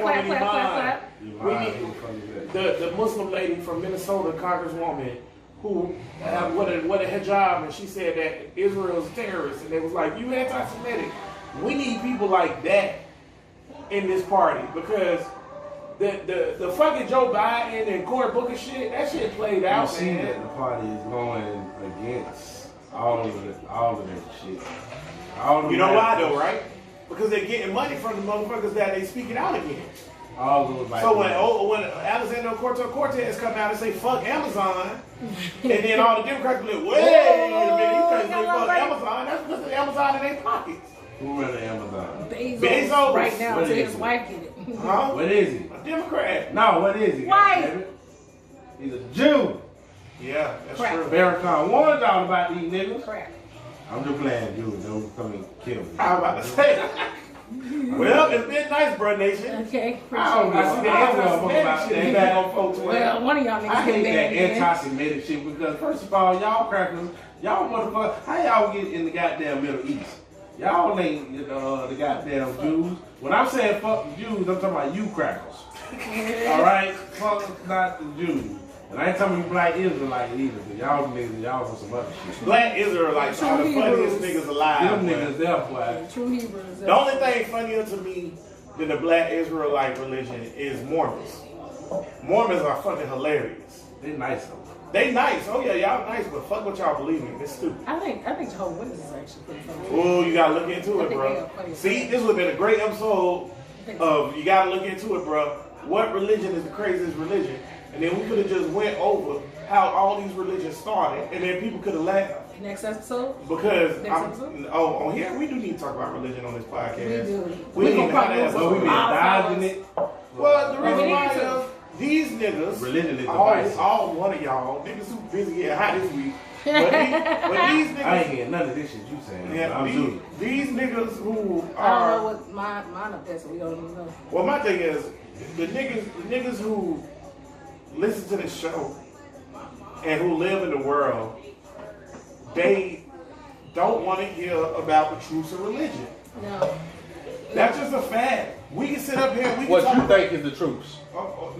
Congresswoman Clap, clap, Iman. clap, clap. We need the Muslim lady from Minnesota, Congresswoman, who what a hijab, and she said that Israel's a terrorist, and they was like, you anti-Semitic. We need people like that in this party because the fucking Joe Biden and Cory Booker shit, that shit played out. You see that the party is going against all of that shit. You know why though, right? Because they're getting money from the motherfuckers that they speaking out against. All those So when Alexandria Ocasio-Cortez come out and say fuck Amazon, and then all the Democrats be like, wait a minute, you can't say fuck Amazon. That's because the Amazon in their pockets. Who ran the Amazon? Bezos. Right now, What till is his it? wife get it. Huh? What is he? A Democrat. No, what is he? White. goddammit? He's a Jew. Yeah, that's Crap. true. Farrakhan warned y'all about these niggas. Crap. I'm just glad Jews don't come and kill me. I was about to say. Well, it's been nice, bro, nation. Okay. I don't I see the anti-Semitic shit back on 420. Well, one of y'all niggas I hate been that banned again. anti-Semitic shit because first of all, y'all crackers, y'all motherfuckers, how y'all get in the goddamn Middle East? Y'all ain't the goddamn Jews. When I'm saying fuck the Jews, I'm talking about you crackers. Alright? Fuck not the Jews. And I ain't talking about black Israelites either, because y'all niggas, y'all for some other shit. Black Israelites are the funniest niggas alive. Them boy. niggas there, boy. True Hebrews. The only thing funnier to me than the black Israelite religion is Mormons. Mormons are fucking hilarious. They nice though. They nice. Oh yeah, y'all nice, but fuck what y'all believe in. It's stupid. I think Jehovah's Witnesses is actually pretty funny. Oh, you gotta look into I it, think bro. they are funny. See, this would have been a great episode of you gotta look into it, bro. What religion is the craziest religion? And then we could have just went over how all these religions started, and then people could have laughed. Next episode? Because Next episode? on here we do need to talk about religion on this podcast. We do. We We need gonna to probably have that. do Well, we be I'll dodging follow. it. Well, the we reason need why to. is these niggas, Religion is all divisive. one of y'all niggas who busy getting hot this week, but these I ain't niggas, getting none of this shit you saying. yeah, I'm Jewish. these niggas who I don't know are. what mine up there, so we don't even know. Well, my thing is the niggas who listen to this show and who live in the world, they don't want to hear about the truths of religion. No. That's just a fact. We can sit up here and we can What talk you about- think is the truth?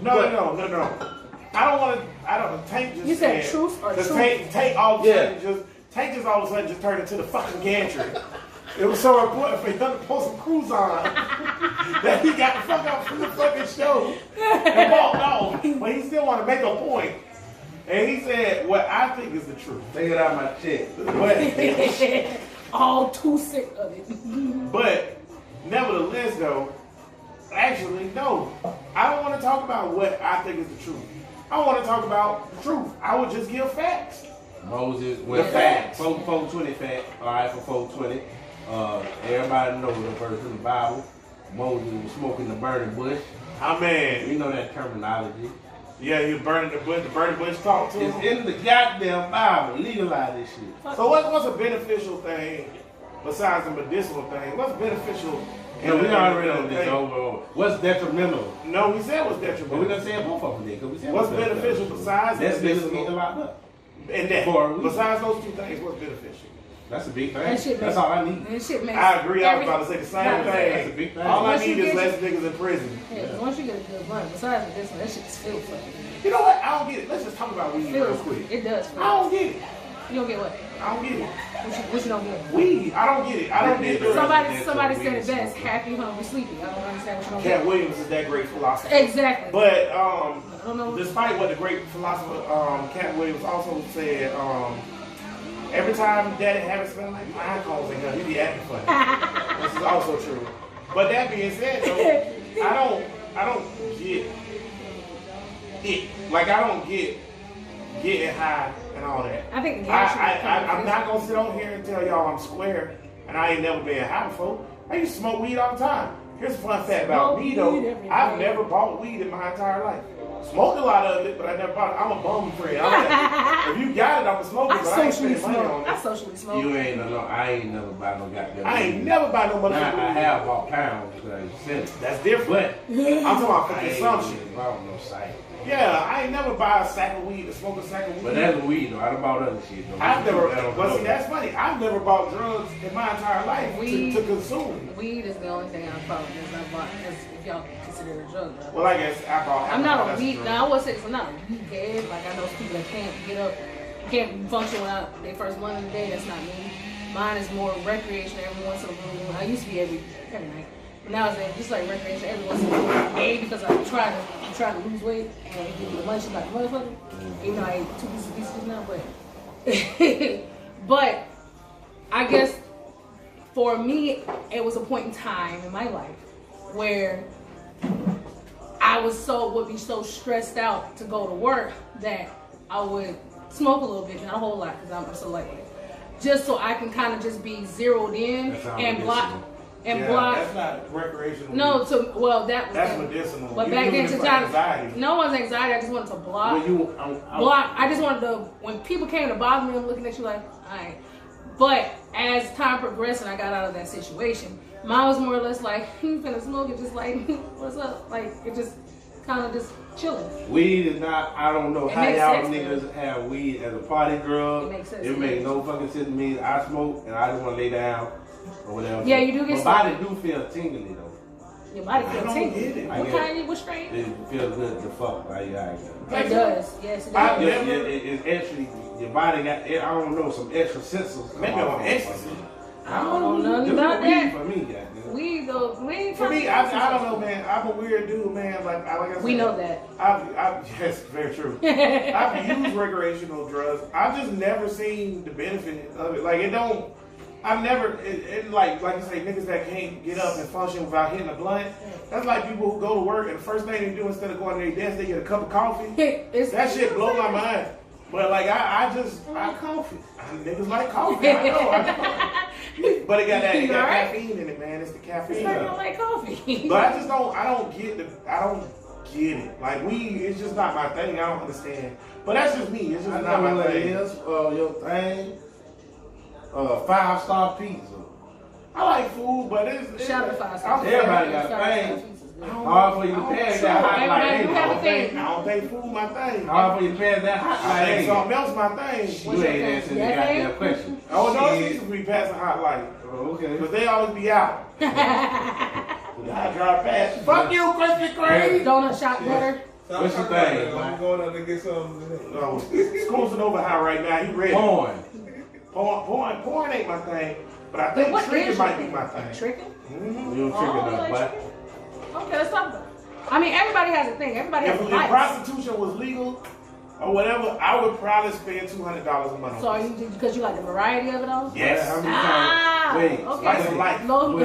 No. I don't. Tank just You said truth or 'cause truth? Tank all of a Yeah. sudden just all of a sudden just turned into the fucking gantry. It was so important for him to put some cruise on that he got the fuck out from the fucking show and walked off. But he still want to make a point. And he said, what I think is the truth. Take it out my chest. But, All too sick of it. but nevertheless, though, actually, no. I don't want to talk about what I think is the truth. I want to talk about the truth. I would just give facts. Moses went The facts. 420 fact. Alright, for 420. Everybody knows the verse in the Bible. Moses was smoking the burning bush. I mean, We know that terminology. yeah, he was burning the bush. The burning bush talk to It's him. in the goddamn Bible. Legalize this shit. So what's a beneficial thing besides the medicinal thing? What's beneficial? And we in already the on this thing? overall. What's detrimental? No, we said what's But we're detrimental. gonna say both of them then, because we said What's beneficial besides That's business medicinal? getting locked up. And that, For a reason. besides those two things, what's beneficial? That's a big thing. That shit That's makes- all I need. That shit makes I agree. I was every- about to say the same That's a thing. big thing. All I Once you need is get less niggas in prison. Yeah, 'cause once you get a good run, besides this one, that shit's filthy. You know what? I don't get it. Let's just talk about weed real quick. It does. I don't get it. You don't get what? I don't get it. What you don't get? Weed. I don't get it. I don't get it. Somebody said it best. Happy, hungry, sleepy. I don't understand what you don't Cat get. Williams is that great philosopher. Exactly. But I don't know. despite what the great philosopher Cat Williams also said, every time Daddy Habit smell like pine cones in here, he be acting funny. This is also true. But that being said, though, I don't get it. Like I don't get getting high and all that. I think I'm not gonna sit on here and tell y'all I'm square and I ain't never been high before. I used to smoke weed all the time. Here's a fun fact about me though. I've never bought weed in my entire life. Smoked a lot of it, but I never bought it. I'm a bum friend. If you got it, I'm a smoker, but I ain't spending money on it. I socially smoke. You ain't no. I ain't never buy no goddamn. I ain't never buy no motherfucking Now, I weed. have bought pounds because I sent it. That's different. But I'm talking about for I ain't consumption. bought no site. Yeah, I ain't never buy a sack of weed or smoke a sack of weed. But that's weed though. I done bought other shit though. I've never, I don't but know. see, that's funny. I've never bought drugs in my entire life to consume. Weed is the only thing I've bought. If y'all consider it a drug. Well, I guess alcohol. I'm not a that's weed. drug. Now I would say this. I'm not a weed head. Like I know people that can't get up, can't function without their first blunt of the day. That's not me. Mine is more recreation every once in a blue moon. I used to be every night. But now it's just like recreation every once in a blue moon. A, because I'm trying to lose weight and give me the munchies like a motherfucker. Even though I ate 2 pieces of pieces now, but I guess for me it was a point in time in my life where I would be so stressed out to go to work that I would smoke a little bit, not a whole lot because I'm so lightweight, just so I can kind of just be zeroed in and block. That's not recreational. No, that's medicinal. But You back doing then, it for anxiety. no one's anxiety. I just wanted to block. Block. I just wanted to. When people came to bother me, I'm looking at you like, all right. But as time progressed and I got out of that situation, mine was more or less like, you finna smoke it, just like, what's up? Like it just kind of just chilling. Weed is not. I don't know It how makes y'all sense, niggas man. have weed as a party drug. It makes sense. It makes no fucking sense to me. I smoke and I just want to lay down or whatever. Yeah, you do get my body do feel tingly though. Your body I feels don't tingly. get it. What kind? What strain? It feels good to fuck. Like, It does. Yes, it does. it's actually your body got. I don't know, some extra sensors. Maybe on ecstasy. I don't know nothing Just about weed that. for me, goddamn. We though, we ain't For me, talking I don't know, man. I'm a weird dude, man. Like I said, We know that. Yes, very true. I've used recreational drugs. I've just never seen the benefit of it. Like it don't. I've never, like you say, niggas that can't get up and function without hitting a blunt. That's like people who go to work and the first thing they do instead of going to their desk, they get a cup of coffee. That shit blows my mind. But like I like coffee. Niggas like coffee. I know. But it got that caffeine in it, man. It's the caffeine. It's not like coffee. But I don't get it. Like weed, it's just not my thing. I don't understand. But that's just me. It's just I not know my what it thing. is. Your thing. 5-star pizza. I like food, but it's Shout out to 5 stars. Everybody got a thing. Hard for you to pass that hot like Everybody do have a anything. thing. I don't think food my thing. Hard for you to pass that hot I like think anything. something else my thing. You ain't answering the goddamn question. Oh no, it used to be passing hot light. Oh, okay. But they always be out. I drive past. Fuck you, Krispy Kreme. Donut shop better. What's your thing? I'm going out to get something. No, School's over high right now. You ready? Porn. Porn ain't my thing. But I But think what tricking is might your be my thing. Tricking? Mm-hmm. You don't trick Oh, enough, like what? tricking? Okay, let's talk about it. I mean, everybody has a thing. Everybody has a If vice. prostitution was legal or whatever, I would probably spend $200 a month. So are you because you like the variety of it all? Yes. How many Ah, times? Wait. okay. Spice of life. Low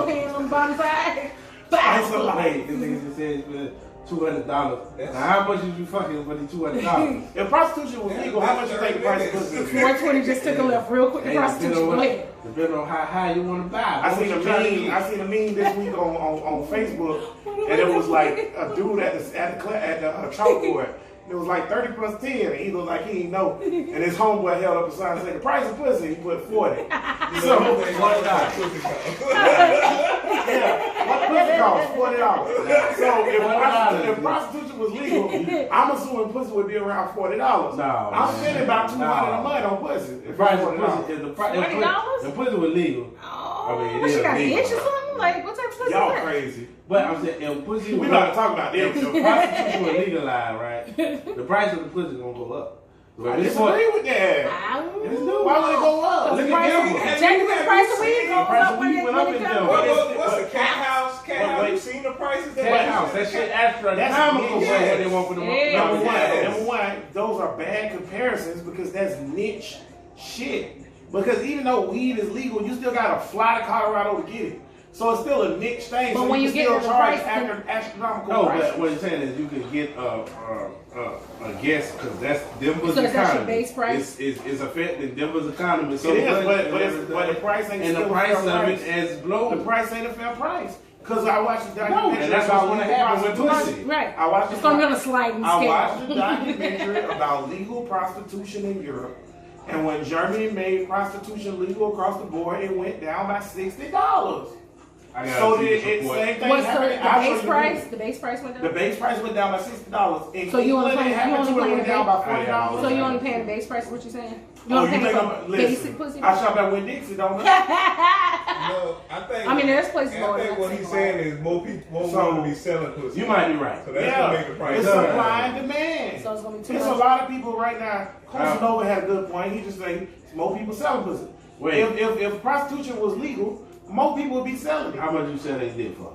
hand on the bottom side. Spice of life. Wait, this nigga just said $200. Now, how much is you fucking for the $200? If prostitution was legal, how much you think the price of pussy is? 420 just took a left real quick. The prostitution. Go ahead. Depending on how high you want to buy. I seen a meme this week on Facebook, and it was like a dude at the chalkboard. It was like 30 plus 10, and he looked like he didn't know. And his homeboy held up a sign and said, the price of pussy, he put 40. So, $1. yeah, what pussy costs? $40. So if prostitution was legal, I'm assuming pussy would be around $40. No, I'm spending about $200 a month on pussy. The price of pussy is $20? the pussy was legal. Oh, I mean, it what, she is got legal. itch or something? Like, what type of pussy Y'all is that? crazy. But I'm saying, if pussy We was about to talk about if this. prostitution was legalized, right? The price of the pussy gonna go up. I disagree with that. Why would it go up? Look at Denver. Genuine price of weed goes Price up of when weed it went up in comes. Denver. What's the cat house? Cat house? You seen the prices? Cat house. That shit astronomical for what they want for the Number one, those are bad comparisons because that's niche shit. Because even though weed is legal, you still gotta fly to Colorado to get it. So it's still a niche thing. But so when you you can get still to the charge price, astronomical No, prices. but what he's saying is you can get a guess because that's Denver's So is that economy. your base price? It's affecting Denver's economy so It is, much. but the price ain't and still the price a fair of price. it has blown. The price ain't a fair price. Because I watched the No, documentary and that's about what's going to legal happen with prostitution. pussy. Right. I watched It's the- going to be on a sliding I scale. watched the documentary about legal prostitution in Europe. And when Germany made prostitution legal across the board, it went down by $60. I gotta So see did the it support. same thing What's the happened? I'll show base you price? the- The base price went The down? base price went down by $60. In So you only England, paying- it happened you only to it paying went the down base- by $40. So you only paying the base price, is what you're saying? You Oh, only you paying think for I'm basic listen? pussy? I shop at Winn Dixie, don't I? No, I think. I mean, there's places I lower think than what that. he's saying is more people So- want to be selling pussy. You might be right. So that's gonna make the price. It's up. supply and demand. So it's going to be too There's a much. lot of people right now. Casanova had a good point. He just say more people selling pussy. Wait. If prostitution was legal, more people would be selling it. How much you said they did for?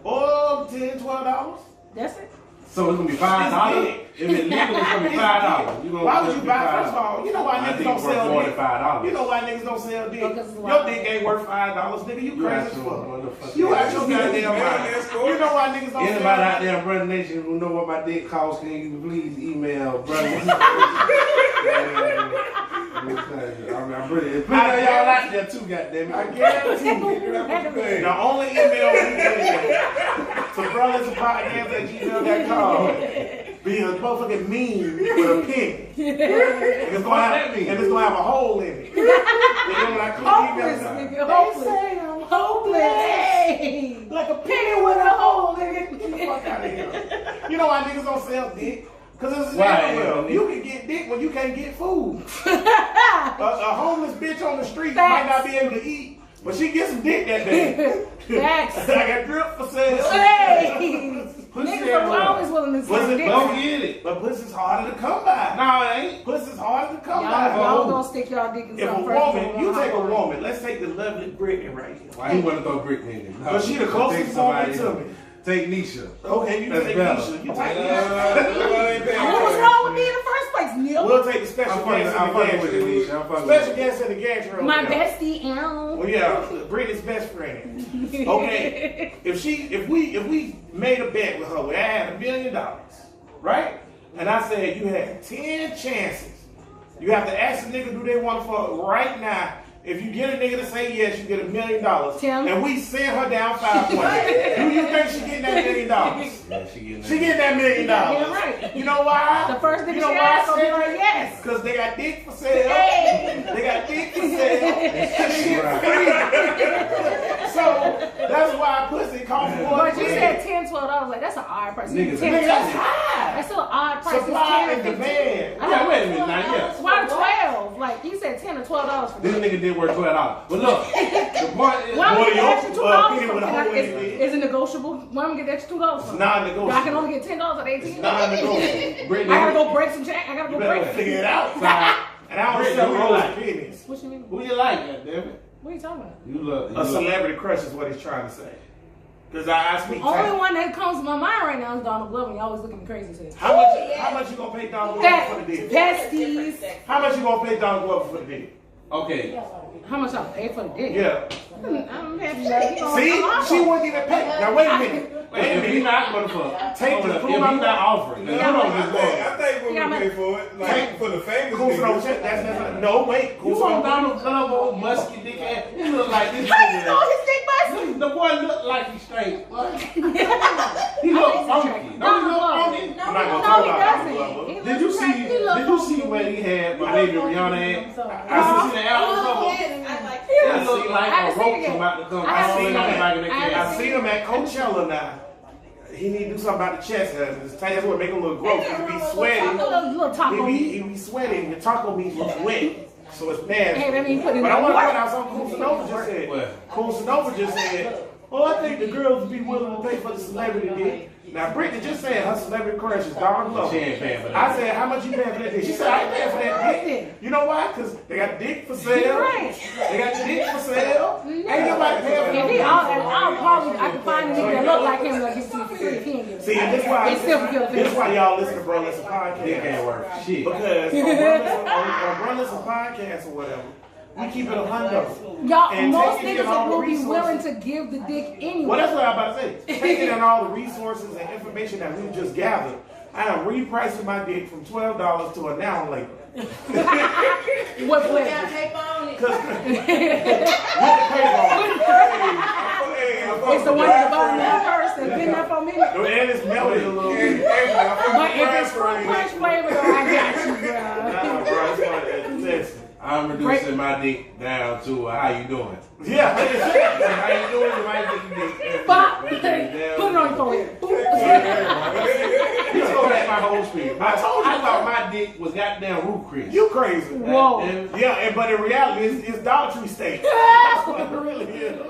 Oh, $10, $12. That's it? So it's gonna be $5. big. If it's legal, it's gonna be $5. You gonna Why would just you be buy? $5. First of all, you know why I niggas think don't it's worth sell more dick. than $5. You know why niggas don't sell dick? Because it's a Your lot. dick ain't worth $5, nigga. You You crazy out as your fuck. motherfucking You out your mind. goddamn mind. You know why niggas don't Anybody sell out dick? there in Brother Nation who know what my dick costs, can you please email brother? I'm pretty. Put y'all out there too, goddammit. I guarantee you. The only email we get to brothersandpodcast@gmail.com be a motherfucking meme with a pin. And it's gonna have a hole in it. And then when I click Hopeless, email, nigga. they Hopeless. say I'm Hopeless. like a Penny with a hole in Get the it. fuck out of here. You know why niggas don't sell dick? Because it's Why? everywhere. You can get dick when you can't get food. A homeless bitch on the street might not be able to eat, but she gets some dick that day. Facts. I got drip for sale. Hey. Pussy Niggas everywhere. are always willing to sell Pussy- dick. Go get it. But pussy's harder to come by. No, it ain't. Pussy's harder to come Y'all by. gonna stick y'all dick in If a something first. woman, you take a woman, let's take the lovely Brittany right here. Why he wanna throw Brittany in it? No, But she the closest take somebody woman to else. me. Take Nisha. Okay, you That's take better. Nisha. You take What What was wrong with me in the first place, Neil? We'll take the special guest I'm in the fucking with you, gas Nisha. I'm fucking Special with you. guest in the gas room. My there. bestie, Al. Well, yeah, Brittany's best friend. Okay, if we made a bet with her, where I had $1 million, right? And I said you had 10 chances. You have to ask the nigga, do they want to fuck right now? If you get a nigga to say yes, you get $1 million. Tim? And we send her down 5 points. Do you think she getting that $1 million? Yeah, She getting that $1 million. Yeah, right. You know why? The first thing you she know why asked I will be said like, that? yes. Because they got dick for sale. Hey. They got dick for sale. Right. So that's why pussy costs more. But you said $10, $12. Like, that's an odd price. Niggas- $10, Nigga, that's $12. high. That's still an odd price. Supply It's and 10 or 15. demand. Yeah, wait a minute now, yeah. Why 12? Like, you said $10 or $12 for This that. nigga did worth $12. But look, the point is, Why am I Boy, get the your, extra penny $2 with a from? hole in it. Is it negotiable? Why am I get the extra $2 from? Non-negotiable. I can only get $10 at 18. Non-negotiable. Brittany, I gotta go break some check. I gotta You go better break. figure it out. Side. And I don't Brittany, sell who you rose like? pennies. What you mean? Who you like, goddammit? What are you talking about? You look. A celebrity crush is what he's trying to say. Because I speak Only type. one that comes to my mind right now is Donald Glover. Y'all always looking crazy today. How much you gonna pay Donald Glover for the dick? Besties. How much you gonna pay Donald Glover for the dick? Okay. How much I pay for the dick? Yeah. I'm happy that he gonna See, come she off. wouldn't even pay. Now wait a minute. Wait a If he minute. not, motherfucker. Take the If proof he I'm not offering, then Yeah, hold on, but- just go. I think what Yeah, we pay for it, like for the famous Cool for no niggas. check. That's no wait. Cool You for want no Donald Glover, old musky dick ass? He look like this How you know nigga. his dick busted? The boy look like he's straight. What? He look funky. Don't he look funky? I'm not gonna No, talk he about doesn't. Donald Glover. He Did looks you see? attractive. He looks Did you see funky. what he had? My baby Rihanna had. I see the album cover. It looked like I a haven't roach seen it. about to come I haven't out seen in the it. back of the I haven't cat. I seen him at Coachella now. He need to do something about the chest. His tight ass would make him look gross. He be sweating. Little taco. He be sweating. The taco meat was wet. So it's nasty. Hey, that mean put in But I want to work. point out something Cool Sonova just said. What? Cool Sonova just said, oh, I think the girls would be willing to pay for the celebrity dick. Now, Brittany just said her celebrity crush is Donald Glover. She ain't paying for that. I said, how much you paying for that dick? She said, I ain't paying for that dick. You know why? Because they got dick for sale. Right. They got the dick for sale. Ain't nobody paying for If that he, dick. I'll probably, I can find a nigga that look like him that gets to for free if he ain't get it. See, and this why It's still fulfill this why y'all listen to Bro Listen Dick Podcast. can't work. Shit. Because on Bro Listen Podcast or whatever, we keep it $100. Y'all, And most taking in niggas all the will be resources. willing to give the dick anyway. Well, that's what I'm about to say. Taking in all the resources and information that we just gathered, I am repricing my dick from $12 to a now and later. What flavor? Because with the paper It's the one at the bottom of the purse that's been there for a minute. on it. And it's melted a little bit. But if it's fruit punch flavor, though, I got you, bro. Nah, bro, it's like, listen. I'm reducing my dick down to how you doing. Yeah, How you doing? My dick. Pop. Put it on your forehead. Let's go back my whole spirit. I told you. I thought my dick was goddamn root Chris. You crazy. Whoa. Yeah, but in reality, it's Dollar Tree steak. That's what it really is.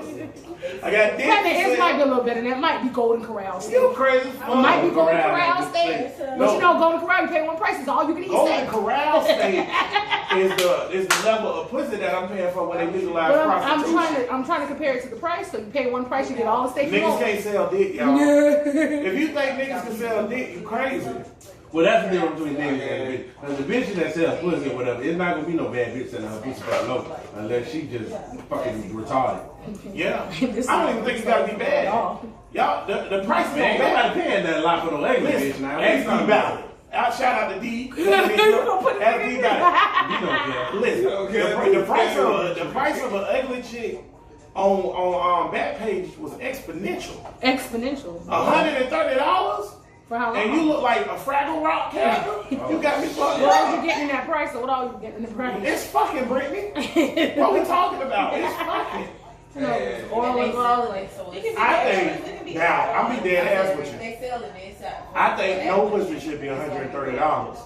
I got dick. It might be a little better than that. It might be Golden Corral steak. You crazy. It might be Golden Corral Corral steak. steak. But you know, Golden Corral, you pay one price. It's all you can eat Golden steak. Corral steak is the level of pussy that I'm paying for when they legalize But prostitution. I'm trying to compare it to the price. So you pay one price, you get all the steak you Niggas want. can't sell dick, y'all. If you think niggas can sell dick, you crazy. Well, that's the difference between niggas and bitch. Because the bitch that sells pussy or whatever, it's not gonna be no bad bitch selling her pussy for low unless she just fucking retarded. Yeah. I don't even think you gotta be bad. Y'all, the price ain't Ain't bad. nobody paying that lot for no ugly bitch Listen, now. ask D Ballard. Shout out to D. You gonna put it Ask in D there? Ballard. You don't care. Listen, the price of an ugly chick on Backpage was exponential. Exponential. $130, For how long? and you look like a Fraggle Rock character. You got me fucked What all you up. getting in that price, or what all you getting in the price? It's fucking Brittany. What we talking about? It's fucking. You know, oil and garlic. I think now I'm be dead ass with you. They sell it inside. I think no pussy should be $130.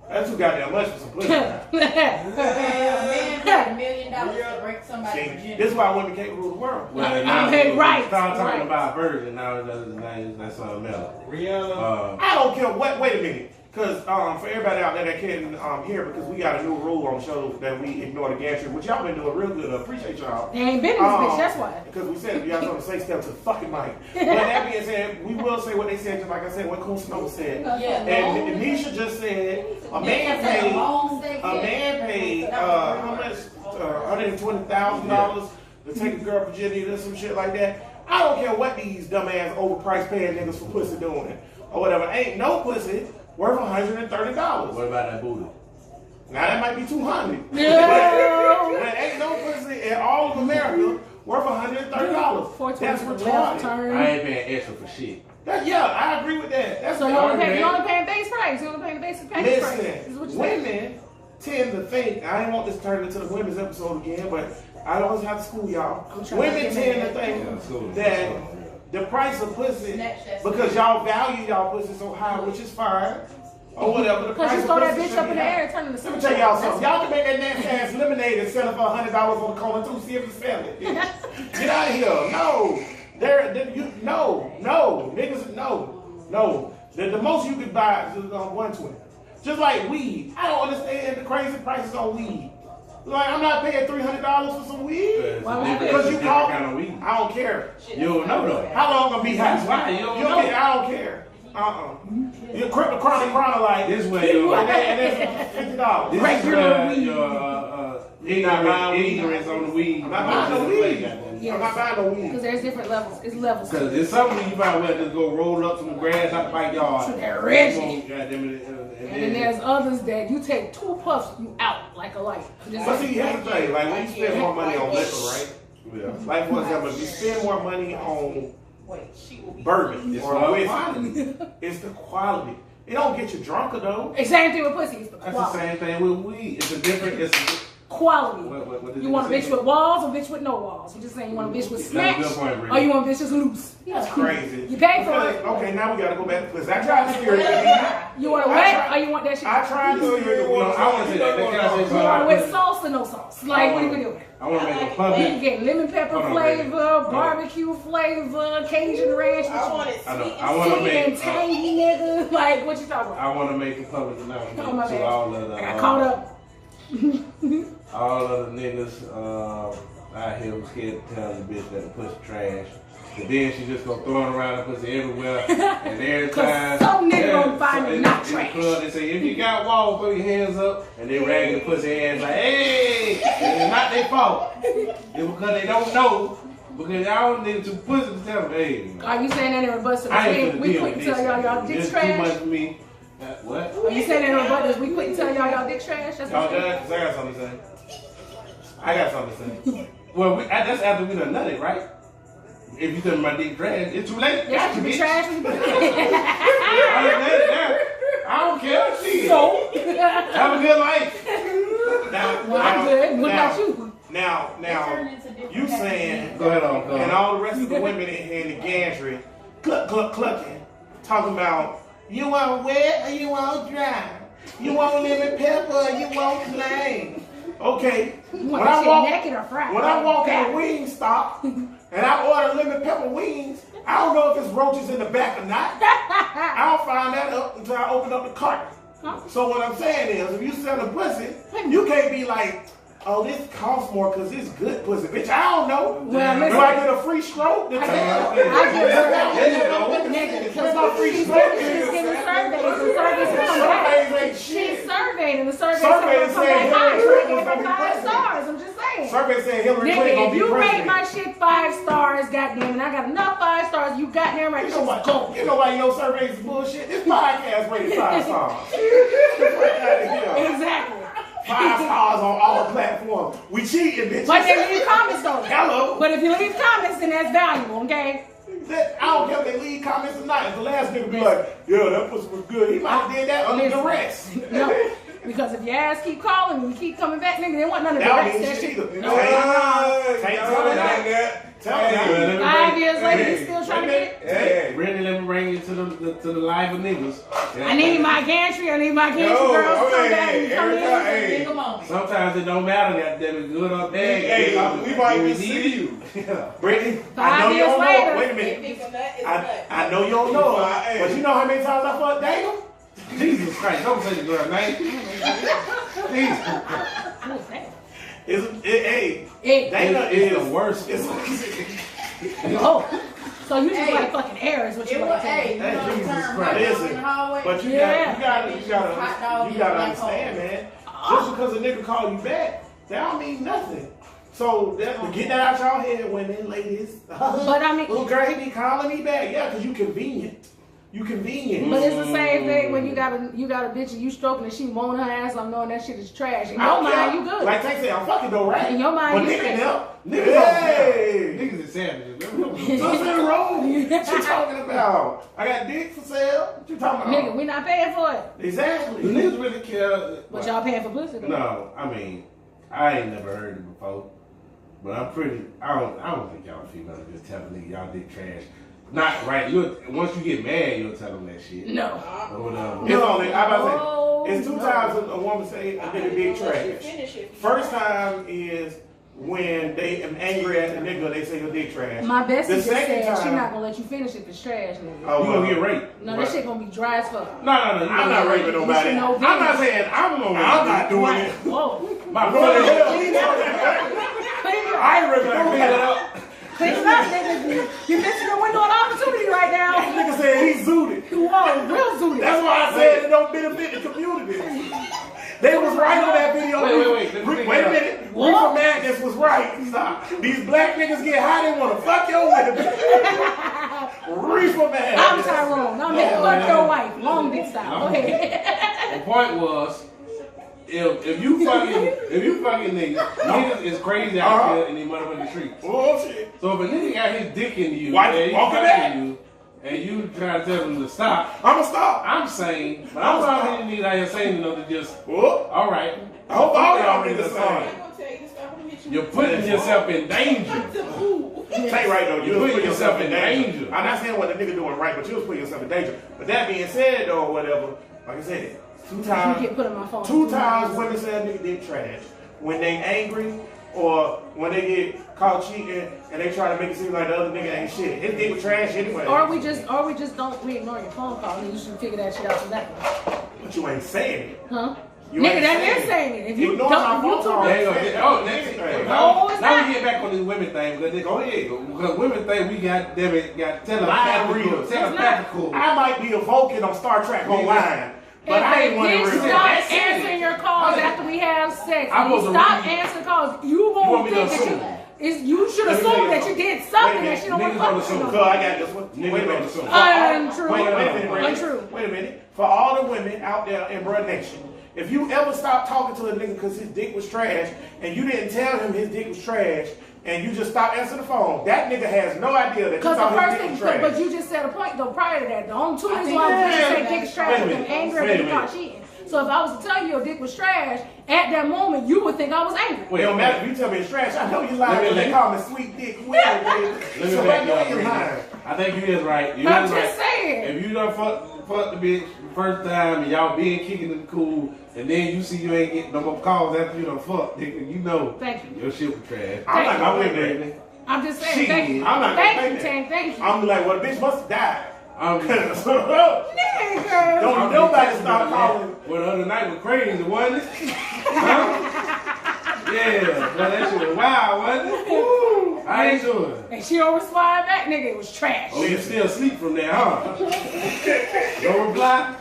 That's too goddamn much for some pussy. Man paid $1 million to break somebody's See, virginity. this is why women can't rule the world. Well, now Okay, right, start talking right. about virgin. Now that's something else. Rihanna. I don't care what. Wait a minute, because for everybody out there that can't hear, because we got a new rule on the show that we ignore the gantry, which y'all been doing real good. I appreciate y'all. They ain't been in this bitch, that's why. Because we said if y'all don't say stuff to the fucking mic. But that being said, we will say what they said, just like I said, what Cool Snow said. Yeah, And Nisha just said a man paid how much? $120,000 to take a girl virginity or some shit like that. I don't care what these dumbass overpriced paying niggas for pussy doing or whatever. Ain't no pussy worth $130. What about that booty? Now that might be $200. No. But ain't no pussy in all of America worth $130. That's Left retarded. turn. I ain't paying extra for shit. Yeah, I agree with that. That's So you retarded, only man. paying base price. You only paying the basic package price. This is what Listen, you saying. women tend to think, I didn't want this to turn into the women's episode again, but I always have to school y'all. I'm trying Women to tend get to think Yeah, school. that the price of pussy, Snapchat. because y'all value y'all pussy so high, which is fine, or whatever, the Because price you of throw that pussy bitch should up be in the high. air and turn into Let me something. tell y'all something. Y'all can make that nasty ass lemonade and sell it for $100 on the corner too. See if you sell it. Get out of here. No. No. Niggas, no. The most you could buy is $120. Just like weed. I don't understand the crazy prices on weed. Like, I'm not paying $300 for some weed. It's Why a would different, Because it's you a call different kind of weed. I don't care. You don't know though. How long gonna be hot? That's why you don't You know. I don't care. You're chrono like This way, you and that's $50. this Regular is weed. your Not buying weed. ignorance on the weed. I'm not buying no weed. Yes. I'm not buying no Because weed. there's different levels. It's levels. Because there's some weed you might well just go roll up some grass out the backyard. They're rigid. Goddamn it, And then there's others that you take 2 puffs, you out like a light. Just But see, here's the thing. Like, when you spend more money on liquor, right? Yeah. Like, for example, if you spend more money on Wait, she will be. bourbon It's or not whiskey, quality. it's the quality. It don't get you drunker, though. same thing with pussy. It's the That's the quality. same thing with weed. It's a different. Quality. What did You you want a say? bitch with walls or a bitch with no walls? You just saying you want a bitch with snatch That's a good point, Brittany. or you want a bitch just loose? That's crazy. You pay for Because- it. Okay, now we gotta go back to pussy. I tried to steer it. You want a I wet tried- or you want that shit? I tried to. No, I want to say that. Can I say You something? want it with sauce or no sauce? Like, what are you doing? I want to make a You public. can get lemon pepper Hold on, flavor, baby. barbecue flavor, Cajun ranch. I want it I know. sweet I want to Sweet and make. tangy, nigga. Like, what you talking about? I want to make a public Oh, my announcement to bad. all of the. I got caught up. All of the niggas out here was scared to tell the bitch that the pussy trash. But then she just gonna throw it around the pussy everywhere. And every 'Cause time. some nigga gonna find it in not the trash. club, they say, if you got walls, throw your hands up. And they ragging the pussy ass like, hey! And it's not their fault. It's because they don't know. Because y'all need to pussy to tell them, hey. Are you saying that in rebuttal? I ain't finna We deal quick with to this. tell y'all dick's It's too much trash? for me. What? Are you saying that in rebuttal? We quick to tell y'all dick's trash? That's Y'all what you're done? 'Cause I got something to say. I got something to say. Well, that's after we done nutted, right? If you tell me my dick trash, it's too late. That Got should you, be bitch. trash. I don't care. Shit. So, Have a good life. well, I'm good. What about you? Now, Turn into different you saying, Go ahead on, go and on. all the rest of the women in here in the gantry, clucking, talking about, you want wet or you want dry? You want lemon pepper or you want plain? Okay. You want that shit naked or fried? When I walk in a wing stop and I order lemon pepper wings, I don't know if it's roaches in the back or not. I don't find that up until I open up the cart. So what I'm saying is, if you sell a pussy, you can't be like, oh, this costs more because it's good pussy. Bitch, I don't know. Well, Do listen. I get a free stroke? I Nigga, get because my free she's stroke getting is. surveys. The surveys come back. Surveys ain't She's shit. surveyed and the surveys Surveys come saying back high. Hillary She Clinton's gave gonna her be 5 president. stars. I'm just saying. Survey saying Hillary Clinton Nigga, gonna if be you rate president. my shit 5 stars, goddamn, and I got enough 5 stars, you goddamn right, You this know is why? gold. You know why your surveys is bullshit? This podcast rated 5 stars. Get the fuck out of here. Exactly. 5 stars on all platforms. We cheating, bitches. But they leave comments though. Hello. But if you leave comments, then that's valuable, okay? I don't care if they leave comments or not. If the last nigga be like, yeah, that pussy was good, he might have did that under Listen. duress. No. Because if your ass keep calling and you keep coming back, nigga, they want none of the That rest don't of mean that shit shit. either. No. Tell me that. 5 years later, you still trying to get it? Hey. Brittany, let me bring you to the live of niggas. I need my gantry. I need my gantry girls to come back and come in. Nigga moment. Sometimes it don't matter that it's good or bad. Hey, we might We even need see you. Yeah. Brittany, 5 I know you years don't later. know. Wait a If minute. it's a nut, it's a nut. I know you don't know, but you know how many times I fucked Daniel? Jesus Christ, don't say the girl name. Jesus. Hey, Hey. Dana It's is the worst. Oh. So you just like fucking air is what you It like was, to hey, say. you know, Jesus turn Christ. right Listen, in the hallway. but you Yeah. gotta understand, man. Just because a nigga call you back, that don't mean nothing. So that, get that out y'all head, women, ladies. But I mean, Little girl, he be calling me back. Yeah, because you convenient. You convenient. but it's the same thing when you got a bitch and you stroking and she moaning her ass off knowing that shit is trash. In I your don't care. mind, you good. Like they say, I'm fucking though, right? In your mind, but you nigga, good. them, niggas hey. Niggas is savages. Nothing wrong. What you talking about? I got dick for sale. What you talking about? Nigga, we not paying for it. Exactly. Do niggas really care? But y'all paying for pussy though. No, I mean, I ain't never heard it before. But I'm pretty. I don't think y'all females just tell a nigga y'all dick trash. Not right. Once you get mad, you'll tell them that shit. No. Or whatever. It's only, I about No, to say, it's 2 no. times a woman say a nigga dick trash. Finish it. First time is when they am angry at the nigga, they say your dick trash. My bestie The just second said she time- not gonna let you finish if it's trash, nigga. Oh, You gonna get raped. No, that shit gonna be dry as fuck. No. I'm not raping nobody. You should know I'm not better. saying I'm not doing it. Whoa. My Go to brother. hell. Clean it up. I ain't raping Clean it nobody. up. Clean it up, nigga. You're missing your window of opportunity right now. Nigga said he's zooted. Whoa, real zooted. That's why I said it don't benefit the community. They was right on that video. Wait. Wait a minute. Reefer Madness was right. Stop. These black niggas get high, they want to fuck your women. Reefer Madness. I'm Tyrone. I'm making fuck your wife. Long dick style. Go ahead. The point was, if you fucking niggas is crazy out here in these motherfucking streets. Bullshit. So if a nigga got his dick into you Why- and he walk it back. fucking you, and you try to tell him to stop, I'ma stop. I'm saying, but I'm not hitting niggas out here saying enough to just, Whoop. all right. I hope all y'all niggas That's the all same. right. I'm gonna tell you to stop and hit you. You're putting yourself in danger. Say right though, you You're was putting putting yourself in danger. danger. I'm not saying what the nigga doing right, but you was putting yourself in danger. But that being said though, or whatever, Like I said, two You times. get put in my phone. Two times women say a nigga dick trash. When they angry or when they get caught cheating and they try to make it seem like the other nigga ain't shit. His dick was trash anyway. Or we just we ignore your phone call and you should figure that shit out from that one. But you ain't saying it. Huh? You Nigga, ain't that saying is saying it. If you Ignore don't, my if you phone call. too There you go. Oh, No, it's now not. we get back on this women thing because they go, because women think we got them got Real. telepathical. I might be a Vulcan on Star Trek online, but I ain't one If to you real. stop answering your calls after we have sex, I if you wasn't stop reading. answering calls, you want won't me to think that assume? you should Let me assume tell you that you did something Wait a that you don't want minute. to Niggas fuck don't with. Cause I got this one. Niggas Wait a don't minute. assume. Untrue. Wait a minute. Untrue. Wait a minute. For all the women out there in Bruh Nation, if you ever stop talking to a nigga because his dick was trash and you didn't tell him his dick was trash and you just stopped answering the phone, that nigga has no idea that you Because the thought first his dick thing, was trash. but you just said a point though prior to that. The only two I reasons think why that's- you say dick is trash Wait a was minute. anger Wait a and you caught minute. cheating. So if I was to tell you your dick was trash, at that moment you would think I was angry. It don't matter if you tell me it's trash. I know you lying because they call me sweet dick Willie, baby. Let me So I back you know up, you're Brandon. lying. I think you is right. You I'm is just right. saying. If you done fuck the bitch the first time and y'all being kicking in the cool, and then you see you ain't getting no more calls after you done fuck, nigga, you know Thank you. your shit was trash. I'm not gonna Thank win that. I'm just saying. Shit, Thank you. I'm not gonna Thank say you, that. Tank. Thank you. I'm like, well, the bitch must have died. I'm Nigga. Don't nobody start calling. Well, the other night was crazy, wasn't it? Huh? Yeah, well, that shit was wild, wasn't it? Woo. I ain't doing. And she don't respond back, nigga. It was trash. Oh, you still asleep from there, huh? No reply?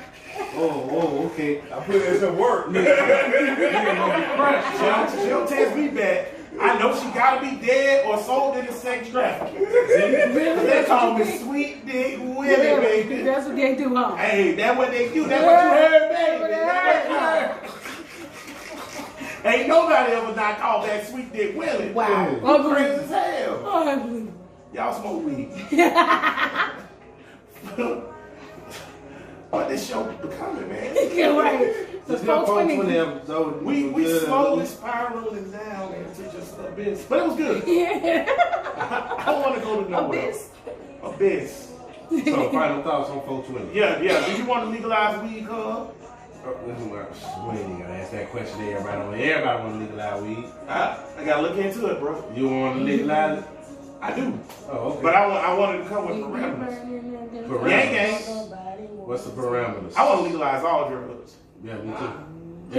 Oh, okay. I put in some work. Nigga gonna be crushed. She don't text me back. I know she gotta be dead or sold into sex trafficking. They call me sweet dick Willie, baby. That's what they do, huh? Hey, that's what they do. That's what you heard, baby. That's what you heard. Ain't nobody ever not called that sweet dick Willie. Wow. You crazy as hell. Oh, Y'all smoke weed. But this show becoming, man. you're right. The It's still 420. episode. We slowly spiraling down into just abyss. But it was good. Yeah. I don't want to go to nowhere. Abyss. Abyss. So, final thoughts on 420. Yeah. Do you want to legalize weed, cuz? We ain't gonna ask that question to everybody. Everybody want to legalize weed. I gotta look into it, bro. You want to legalize it? I do. Oh, okay. But I wanted to come with parameters. Parameters. Gang. What's the parameters? I want to legalize all drugs. Yeah, me too.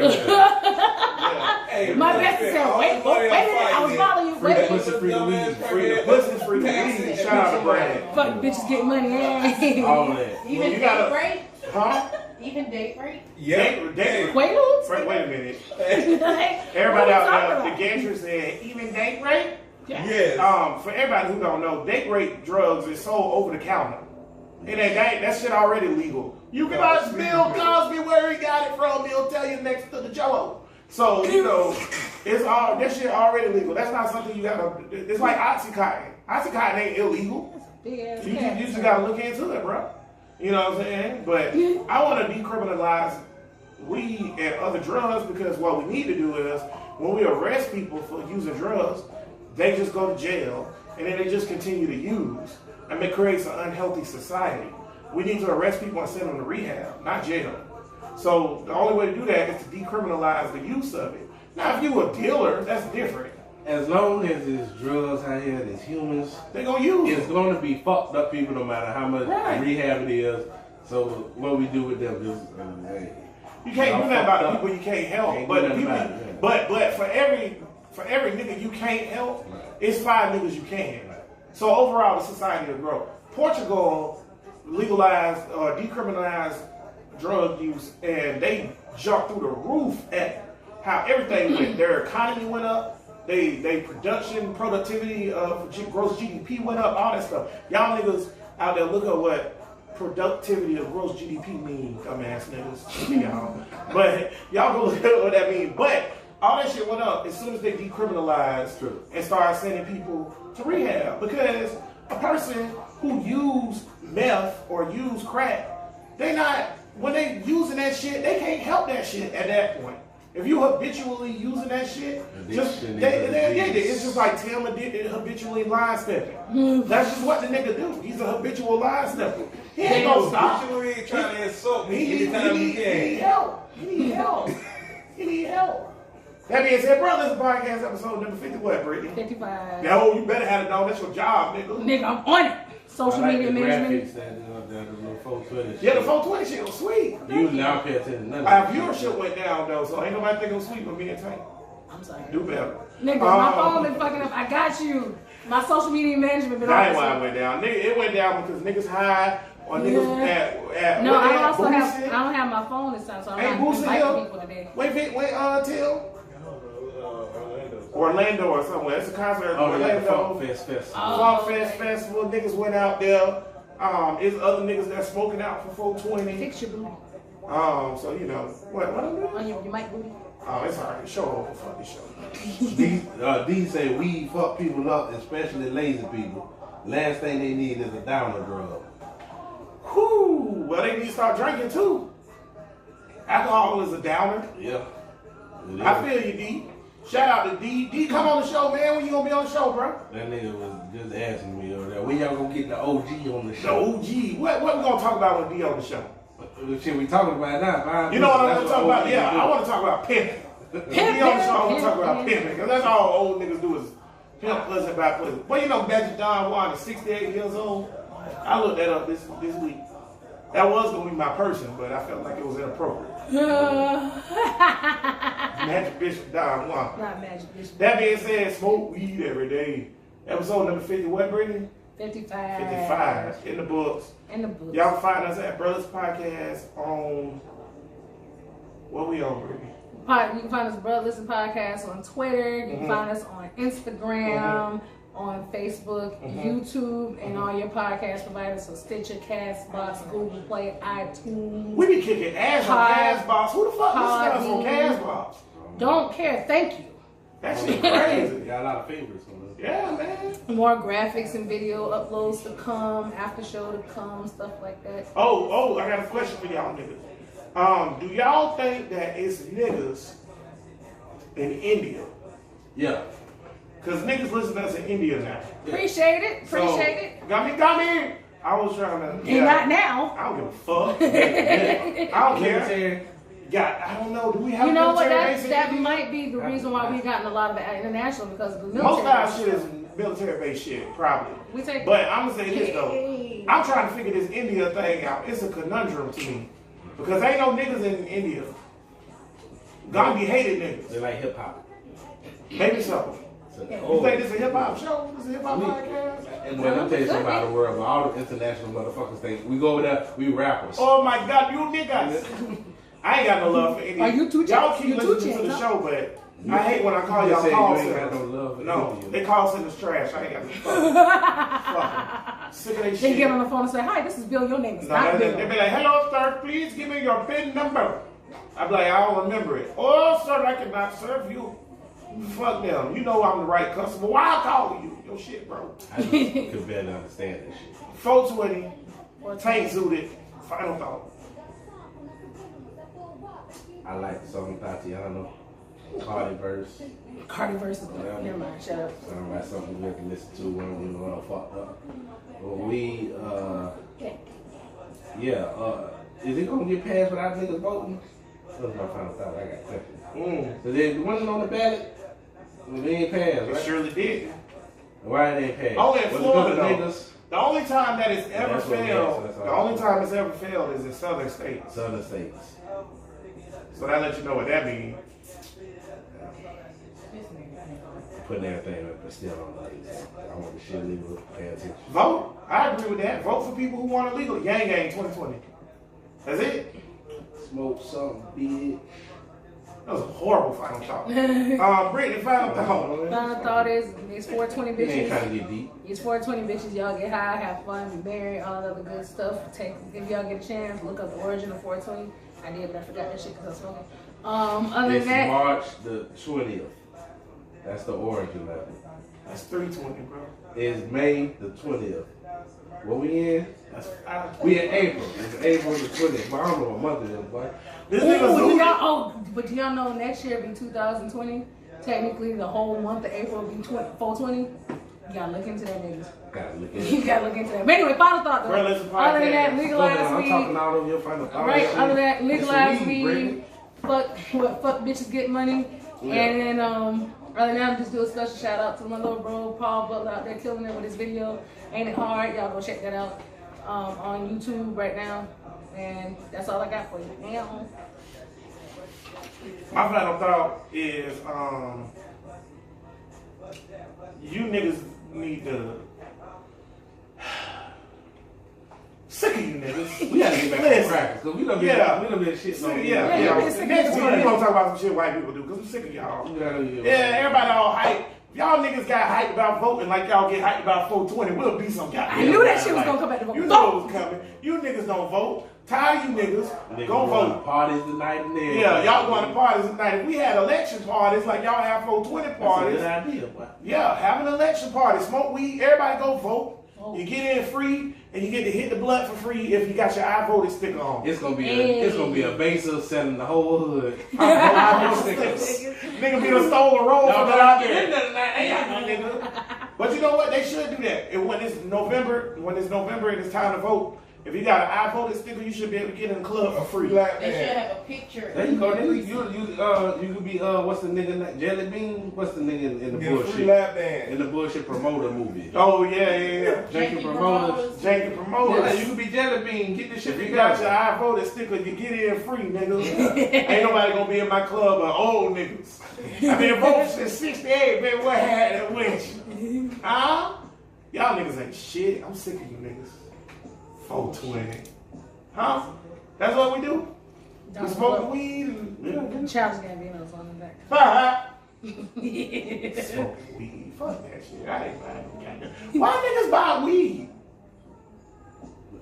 Everything. Yeah. Hey, My best said, wait a minute, I was following you. Free Wait. pussy, free the weed. Free the pussy, free the weed. Shout out to Brad. Fuck bitches get money. Yeah. All that. Even you date gotta- rate? Huh? Even date rate? Yeah. Date. Wait, who's? Wait a minute. Everybody Everybody out there, the gantry said, even date rate? Yes. For everybody who don't know, date rate drugs is sold over the counter. It ain't that shit already legal. You can ask Bill Cosby where he got it from. He'll tell you next to the Jello. So you know, it's all that shit already legal. That's not something you gotta. It's like OxyContin. OxyContin ain't illegal. Big ass You cat. just gotta look into it, bro. You know what I'm saying? But I want to decriminalize weed and other drugs because what we need to do is when we arrest people for using drugs, they just go to jail and then they just continue to use. And it creates an unhealthy society. We need to arrest people and send them to rehab, not jail. So the only way to do that is to decriminalize the use of it. Now, if you a dealer, that's different. As long as there's drugs out here, there's humans, They're gonna use it's it. going to be fucked up people no matter how much Right. rehab it is. So what we do with them is, You can't do that about the people you can't help. Can't But do the nothing people, about it, yeah. but for every nigga you can't help, it's 5 niggas you can. So overall, the society will grow. Portugal legalized or decriminalized drug use, and they jumped through the roof at how everything went. Their economy went up. They productivity of gross GDP went up. All that stuff. Y'all niggas out there, look at what productivity of gross GDP mean, dumbass niggas. Y'all, but y'all go look at what that means. But all that shit went up as soon as they decriminalized and started sending people to rehab. Because a person who use meth or use crack, they not, when they using that shit, they can't help that shit at that point. If you habitually using that shit, it's just like Tim habitually line stepping. That's just what the nigga do. He's a habitual line stepper. He ain't gonna stop. You ain't trying to insult me He anytime you need can. help. He need help. He need help. That being said, bro, listen to podcast episode number 50. What, Brittany? 55. No, you better have it done. That's your job, nigga. Nigga, I'm on it. Social I like media the management. graphics that the little 420 shit. Yeah, the 420 shit was sweet. Usually I don't pay attention to nothing. Our viewership went down though, so ain't nobody think I'm sweet with me and Tank. I'm sorry. Do better. Nigga, my phone been fucking up. I got you. My social media management been That ain't on. why it went down. Nigga, it went down because niggas high or niggas at No, what they I at? also Boosie have. shit? I don't have my phone this time, so I'm Ain't not Boosie inviting Hill? people today. Wait, Till? Orlando or somewhere. It's a concert. Oh, yeah, the Orlando. Funk Fest Festival. Funk Fest Festival. Niggas went out there. It's other niggas that smoking out for 420. Fix your booty. So you know what I'm doing? On your mic booty. Oh, it's alright. Show over. Fuck this show. These say weed fuck people up, especially lazy people. Last thing they need is a downer drug. Whew. Well, they need to start drinking too. Alcohol is a downer. Yeah. It I is. feel you, D. Shout out to D. D, come on the show, man. When you gonna be on the show, bro? That nigga was just asking me over there. When y'all gonna get the OG on the The show? OG. What we gonna talk about with D on the show? Shit, we talking about now. Buying You know what I pussy, want to talk about? OG Yeah, do. I want to talk about pimping. D on the show, I want to talk about pimping. Because that's all old niggas do is pimp pussy by pussy. Well, you know, Magic Don Juan is 68 years old. I looked that up this week. That was gonna be my person, but I felt like it was inappropriate. Magic Bishop Don Juan. Not magic. Bishop. That being said, smoke weed every day. Episode number 50, what, Brittany? 55. 55 in the books. In the books. Y'all can find us at Brothers Podcast on what we on, Brittany? You can find us Brother Listen Podcast on Twitter. You can find us on Instagram, on Facebook, YouTube, and all your podcast providers. So Stitcher, Castbox, Google Play, iTunes. We be kicking ass on Castbox. Who the fuck listens to us on Castbox? Don't care. Thank you. That shit crazy. Got a lot of favorites on this. Yeah, man. More graphics and video uploads to come, after show to come, stuff like that. Oh, I got a question for y'all niggas. Do y'all think that it's niggas in India? Yeah. Because niggas listen to us in India now. Appreciate it. Appreciate it. Got me. I was trying to. And not now. I don't give a fuck. I don't care. Yeah, I don't know. Do we have You know what? military base in That India? might be the reason why we've gotten a lot of the international, because of the military. Most of our shit is military-based shit, probably. We take. But I'm gonna say this though. Hey. I'm trying to figure this India thing out. It's a conundrum to me. Because ain't no niggas in India. Gandhi hated niggas. They like hip hop. Maybe so. So, You think this a hip hop show? This a hip hop podcast? And when I tell you something about the world, but all the international motherfuckers think we go over there, we rappers. Oh my God, you niggas! I ain't got no love for India. Are you two Y'all checks? keep You two listening to the checks, show, but I hate when I call You y'all said call you ain't got centers. no love for No, India. they call centers trash. I ain't got no fucking sick of that They shit. get on the phone and say, "Hi, this is Bill. Your name is No, not they Bill." be like, "Hello, sir. Please give me your PIN number." I be like, "I don't remember it." "Oh, sir, I cannot serve you." Fuck them. You know I'm the right customer. Why I call you? Your shit, bro. I just could barely understand that shit. 420. Tank zooted. Final thought. I like the song Tatiana, Cardi verse. Cardi versus. Never mind. Shut up. Sound like something we can listen to when we fucked up. But is it gonna get passed without niggas voting? That's my final thought. I got questions. So then, wasn't on the ballot? Well, they ain't passed, It right? surely did. Why it ain't passed? Only in Was it Florida, because of though. niggas? The only time that it's ever That's what it is, failed, so that's all. the only time it's ever failed is in southern states. Southern states. So that lets you know what that means. Putting everything up, but still on the other side. I want the shit legal. Pay attention. Vote. I agree with that. Vote for people who want it legal. Yang Gang 2020. That's it. Smoke something big. That was a horrible final thought. Brittany, final thought. Final thought is, it's 420 It ain't trying bitches. to get deep. It's 420 bitches. Y'all get high, have fun, be married, all that other good stuff. If y'all get a chance, look up the origin of 420. I did, but I forgot that shit because I was smoking. Other It's than that, March the 20th. That's the origin of it. That's 320, bro. It's May the 20th. What we in? That's We in April. It's April the 20th. But I don't know what month it is, boy. This nigga zooted. but do y'all know next year be 2020? Technically, the whole month of April will be 420. You gotta look into that, niggas. Gotta look at You it. gotta look into that. But anyway, final thought though. Bro, listen, Other than that, podcast. legalize I'm talking weed. all over your final thoughts. Right, and other than that, shit. It's legalize some weed. Brittany. Fuck bitches get money. Yeah. And then other than that, just do a special shout out to my little bro Paul Butler out there killing it with his video. Ain't it hard? Y'all go check that out on YouTube right now. And that's all I got for you. Damn. My final thought is, you niggas need to. Sick of you niggas. We gotta get back to practice because we done been shit. Next week we gonna talk about some shit white people do because I'm sick of y'all. Everybody all hype. If y'all niggas got hyped about voting like y'all get hyped about 420, we'll be some goddamn. I knew that shit was gonna come back to vote. You know it was coming. You niggas don't vote. Tired of you niggas. Go vote. Parties tonight and there. Yeah, y'all going to parties tonight. If we had election parties like y'all have 420 parties. That's a good idea, boy. Yeah, have an election party. Smoke weed. Everybody go vote. You get in free, and you get to hit the blunt for free if you got your I voted sticker on. It's gonna be a base of selling the whole hood. Nigga be the stolen roll from out there. But you know what? They should do that. And when it's November and it's time to vote, if you got an I voted sticker, you should be able to get in the club for free. They should have a picture. There you go, nigga. You could be what's the nigga Jelly Bean? What's the nigga in the Get a free bullshit? lap dance. In the bullshit promoter movie. Oh yeah. Janky promoters. Janky promoters. Yeah, you could be Jelly Bean. Get this shit If you together. got your I voted sticker, you get in free, nigga. Ain't nobody gonna be in my club of old niggas. I mean, vote since 68, man. What had it with you? Huh? Y'all niggas ain't shit. I'm sick of you niggas. 420. Huh? That's what we do? We smoke weed and Charles Gambino's on the back. smoke weed. Fuck that shit. I ain't buying no goddamn. Why niggas buy weed?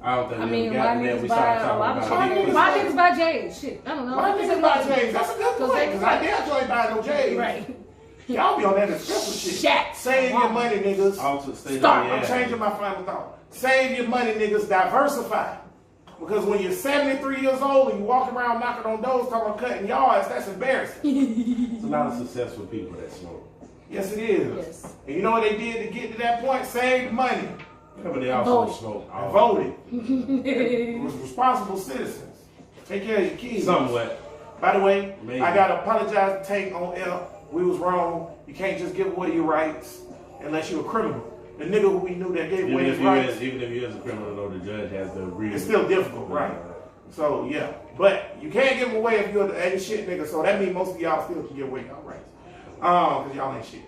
I don't think I mean, we why got there. We niggas buy started a lot talking of about shit? it. Why niggas buy J's? Shit, I don't know. Why niggas buy J's? That's a good point. Because I damn sure ain't buying no J's. Right. Y'all be on that expensive shit. Shaq. Save your money, niggas. Altered state Stop. of the I'm art. changing my final thought. Save your money, niggas. Diversify. Because when you're 73 years old and you walk around knocking on doors talking about cutting yards, that's embarrassing. There's a lot of successful people that smoke. Yes, it is. Yes. And you know what they did to get to that point? Save money. Yeah, but they also Voted. smoke. And voted. Responsible citizens. Take care of your kids. Somewhat. By the way, Maybe. I gotta apologize to Tank on air. We was wrong. You can't just give away your rights unless you're a criminal. The nigga who we knew that gave Even away if his you rights, is a criminal, though, the judge has to agree. it's still difficult, right? So yeah, but you can't give them away if you're the ain't shit nigga. So that means most of y'all still can give away y'all rights, cause y'all ain't shit.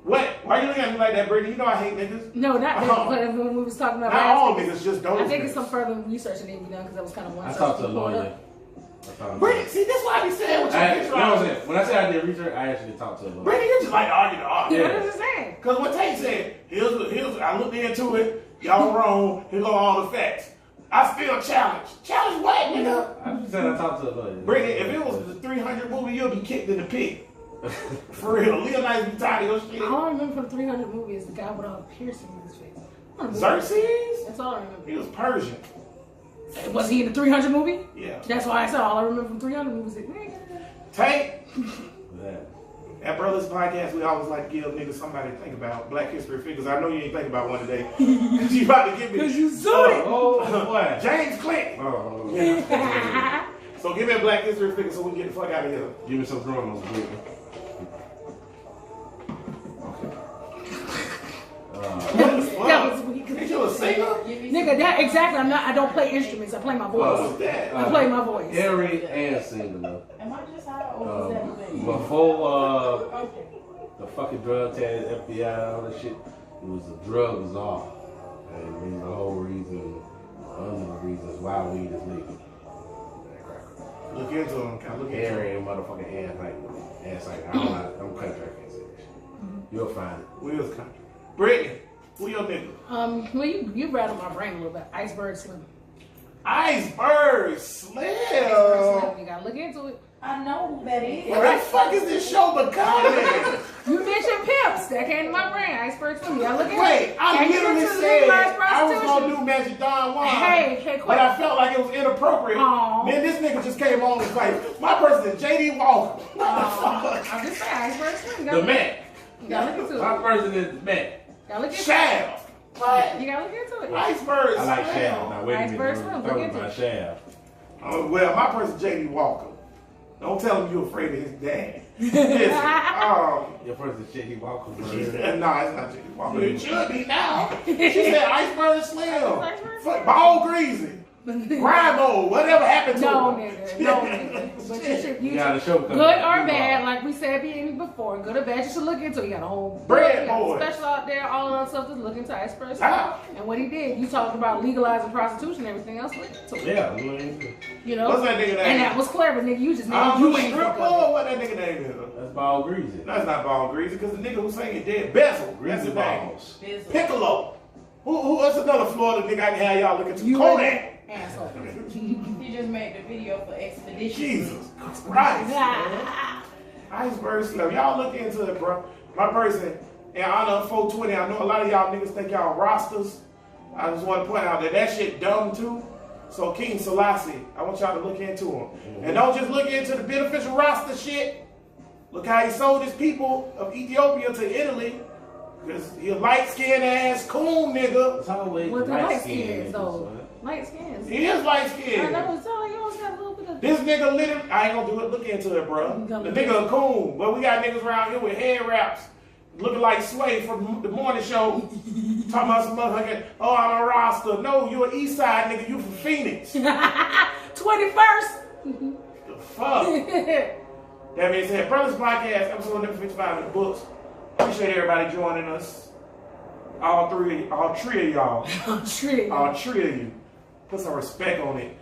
What? Why you looking at me like that, Brittany? You know I hate niggas. No, not but when we was talking about Not all last week, niggas, just those. I think it's niggas. some further research that need to be done because that was kind of one. I search talked to a we pulled lawyer. up. Brittany, see, this why I be saying what you You get know what I'm saying? When I say I did research, I actually talked to a lawyer. Brittany, you just like to argue to argue. What is it saying? Cause what Tate said, here's I looked into it. Y'all wrong. Here go all the facts. I still challenge. Challenge what, nigga? I just said I talked to a lawyer. Brittany, if it was the 300 movie, you'll be kicked in the pit. For real, Leonidas be tired of your shit. All I remember from 300 movies is the guy with a piercing in his face. Xerxes? That's all I remember. He was Persian. Was he in the 300 movie? Yeah. That's why I said all I remember from 300 movies is Tank. Yeah. At Brothers Podcast, we always like to give niggas somebody to think about. Black history figures. I know you ain't think about one today. You about to give me. Because you sued it. Oh, boy. James Clinton. Oh, So give me a black history figure so we can get the fuck out of here. give me some drums, Brittany. That was weak. Ain't you a singer? Nigga, that exactly. I don't play instruments. I play my voice. What's that? I play my voice. Airy and singer, though. Am I just high or is that the thing? Before Okay. the fucking drug test, FBI, all that shit, it was a drug czar. And he's the whole reason, one of the reasons why weed is legal. Look into him. Can I look into him? Airy and motherfucking ass like, I'm country, I can't say that shit. You'll find it. Will's country. Brittany, who your nigga? Well, you rattled my brain a little bit. Iceberg Slim. Iceberg Iceberg Slim. Slim. You gotta look into it. I know who that is. What the fuck is this show becoming? You mentioned pimps. That came to my brain. Iceberg Slim. You gotta look into Wait, it. I And you literally into said legalized I was prostitution. gonna do Magic Don Juan. Hey, But quick. I felt like it was inappropriate. Aw. Then this nigga just came on and was like, my person is JD Walker. What the fuck? I'm just saying, Iceberg Slim. You The gotta- man. You gotta look into My it. person is back. Gotta look into it. Shaft. What? You gotta look into it. Iceberg. I like Slim. Shaft. Now wait a Iceberg minute. Slim, We're look talking into about it. Shaft. Well, my person J.D. Walker. Don't tell him you're afraid of his dad. Listen, Your person is J.D. Walker, bro. she said, nah, it's not J.D. Walker. It should be now. She said Iceberg Slim. Iceberg Fuck, Ball Greasy. Grind mode. Whatever happened to No, him? nigga. No, nigga. But you should, You got a show coming. good or bad, like we said before, good or bad, you should look into it. You got a whole Bread you got a boy. special out there, all of that stuff to look into Iceberg. Ah. And what he did, you talked about legalizing prostitution and everything else. Look into it. Yeah. You know? What's that nigga name? And that was clever, nigga. You just I'm you a ain't stripper. fuck up. What that nigga name is? That's Ball Greasy. That's not Ball Greasy, because the nigga who sang it dead. Bezel. That's Greasy his name. Balls. Piccolo. What's another Florida nigga I can have y'all look into? You Kodak. asshole. He just made the video for Expedition. Jesus Christ. man. Iceberg Slim. Y'all look into it, bro. My person, in honor of 420, I know a lot of y'all niggas think y'all rosters. I just want to point out that that shit dumb too. So King Selassie, I want y'all to look into him. And don't just look into the beneficial roster shit. Look how he sold his people of Ethiopia to Italy. Because he a light-skinned ass coon nigga. It's always With the light light skin skins, niggas, though. son. Light skins. He is light-skinned. I know, so you always got a little bit of. This nigga literally, I ain't gonna do it, look into it, bro. The nigga a coon, but we got niggas around here with head wraps, looking like Sway from the morning show, talking about some motherfucker, oh, I'm a roster. No, you an East Side nigga, you from Phoenix. 21st. The fuck? That being said, Brothers Podcast, episode number 55 in the books. Appreciate everybody joining us. All three of y'all. Trick. All three of you. Put some respect on it.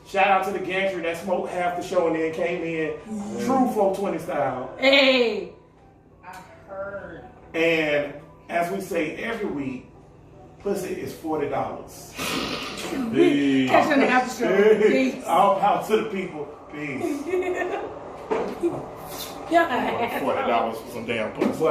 Shout out to the gantry that smoked half the show and then came in true 420 style. Hey. I heard. And as we say every week, pussy is $40. Peace. Catch you in the after show. Peace. All power to the people. Peace. Yeah. $40 for some damn pussy.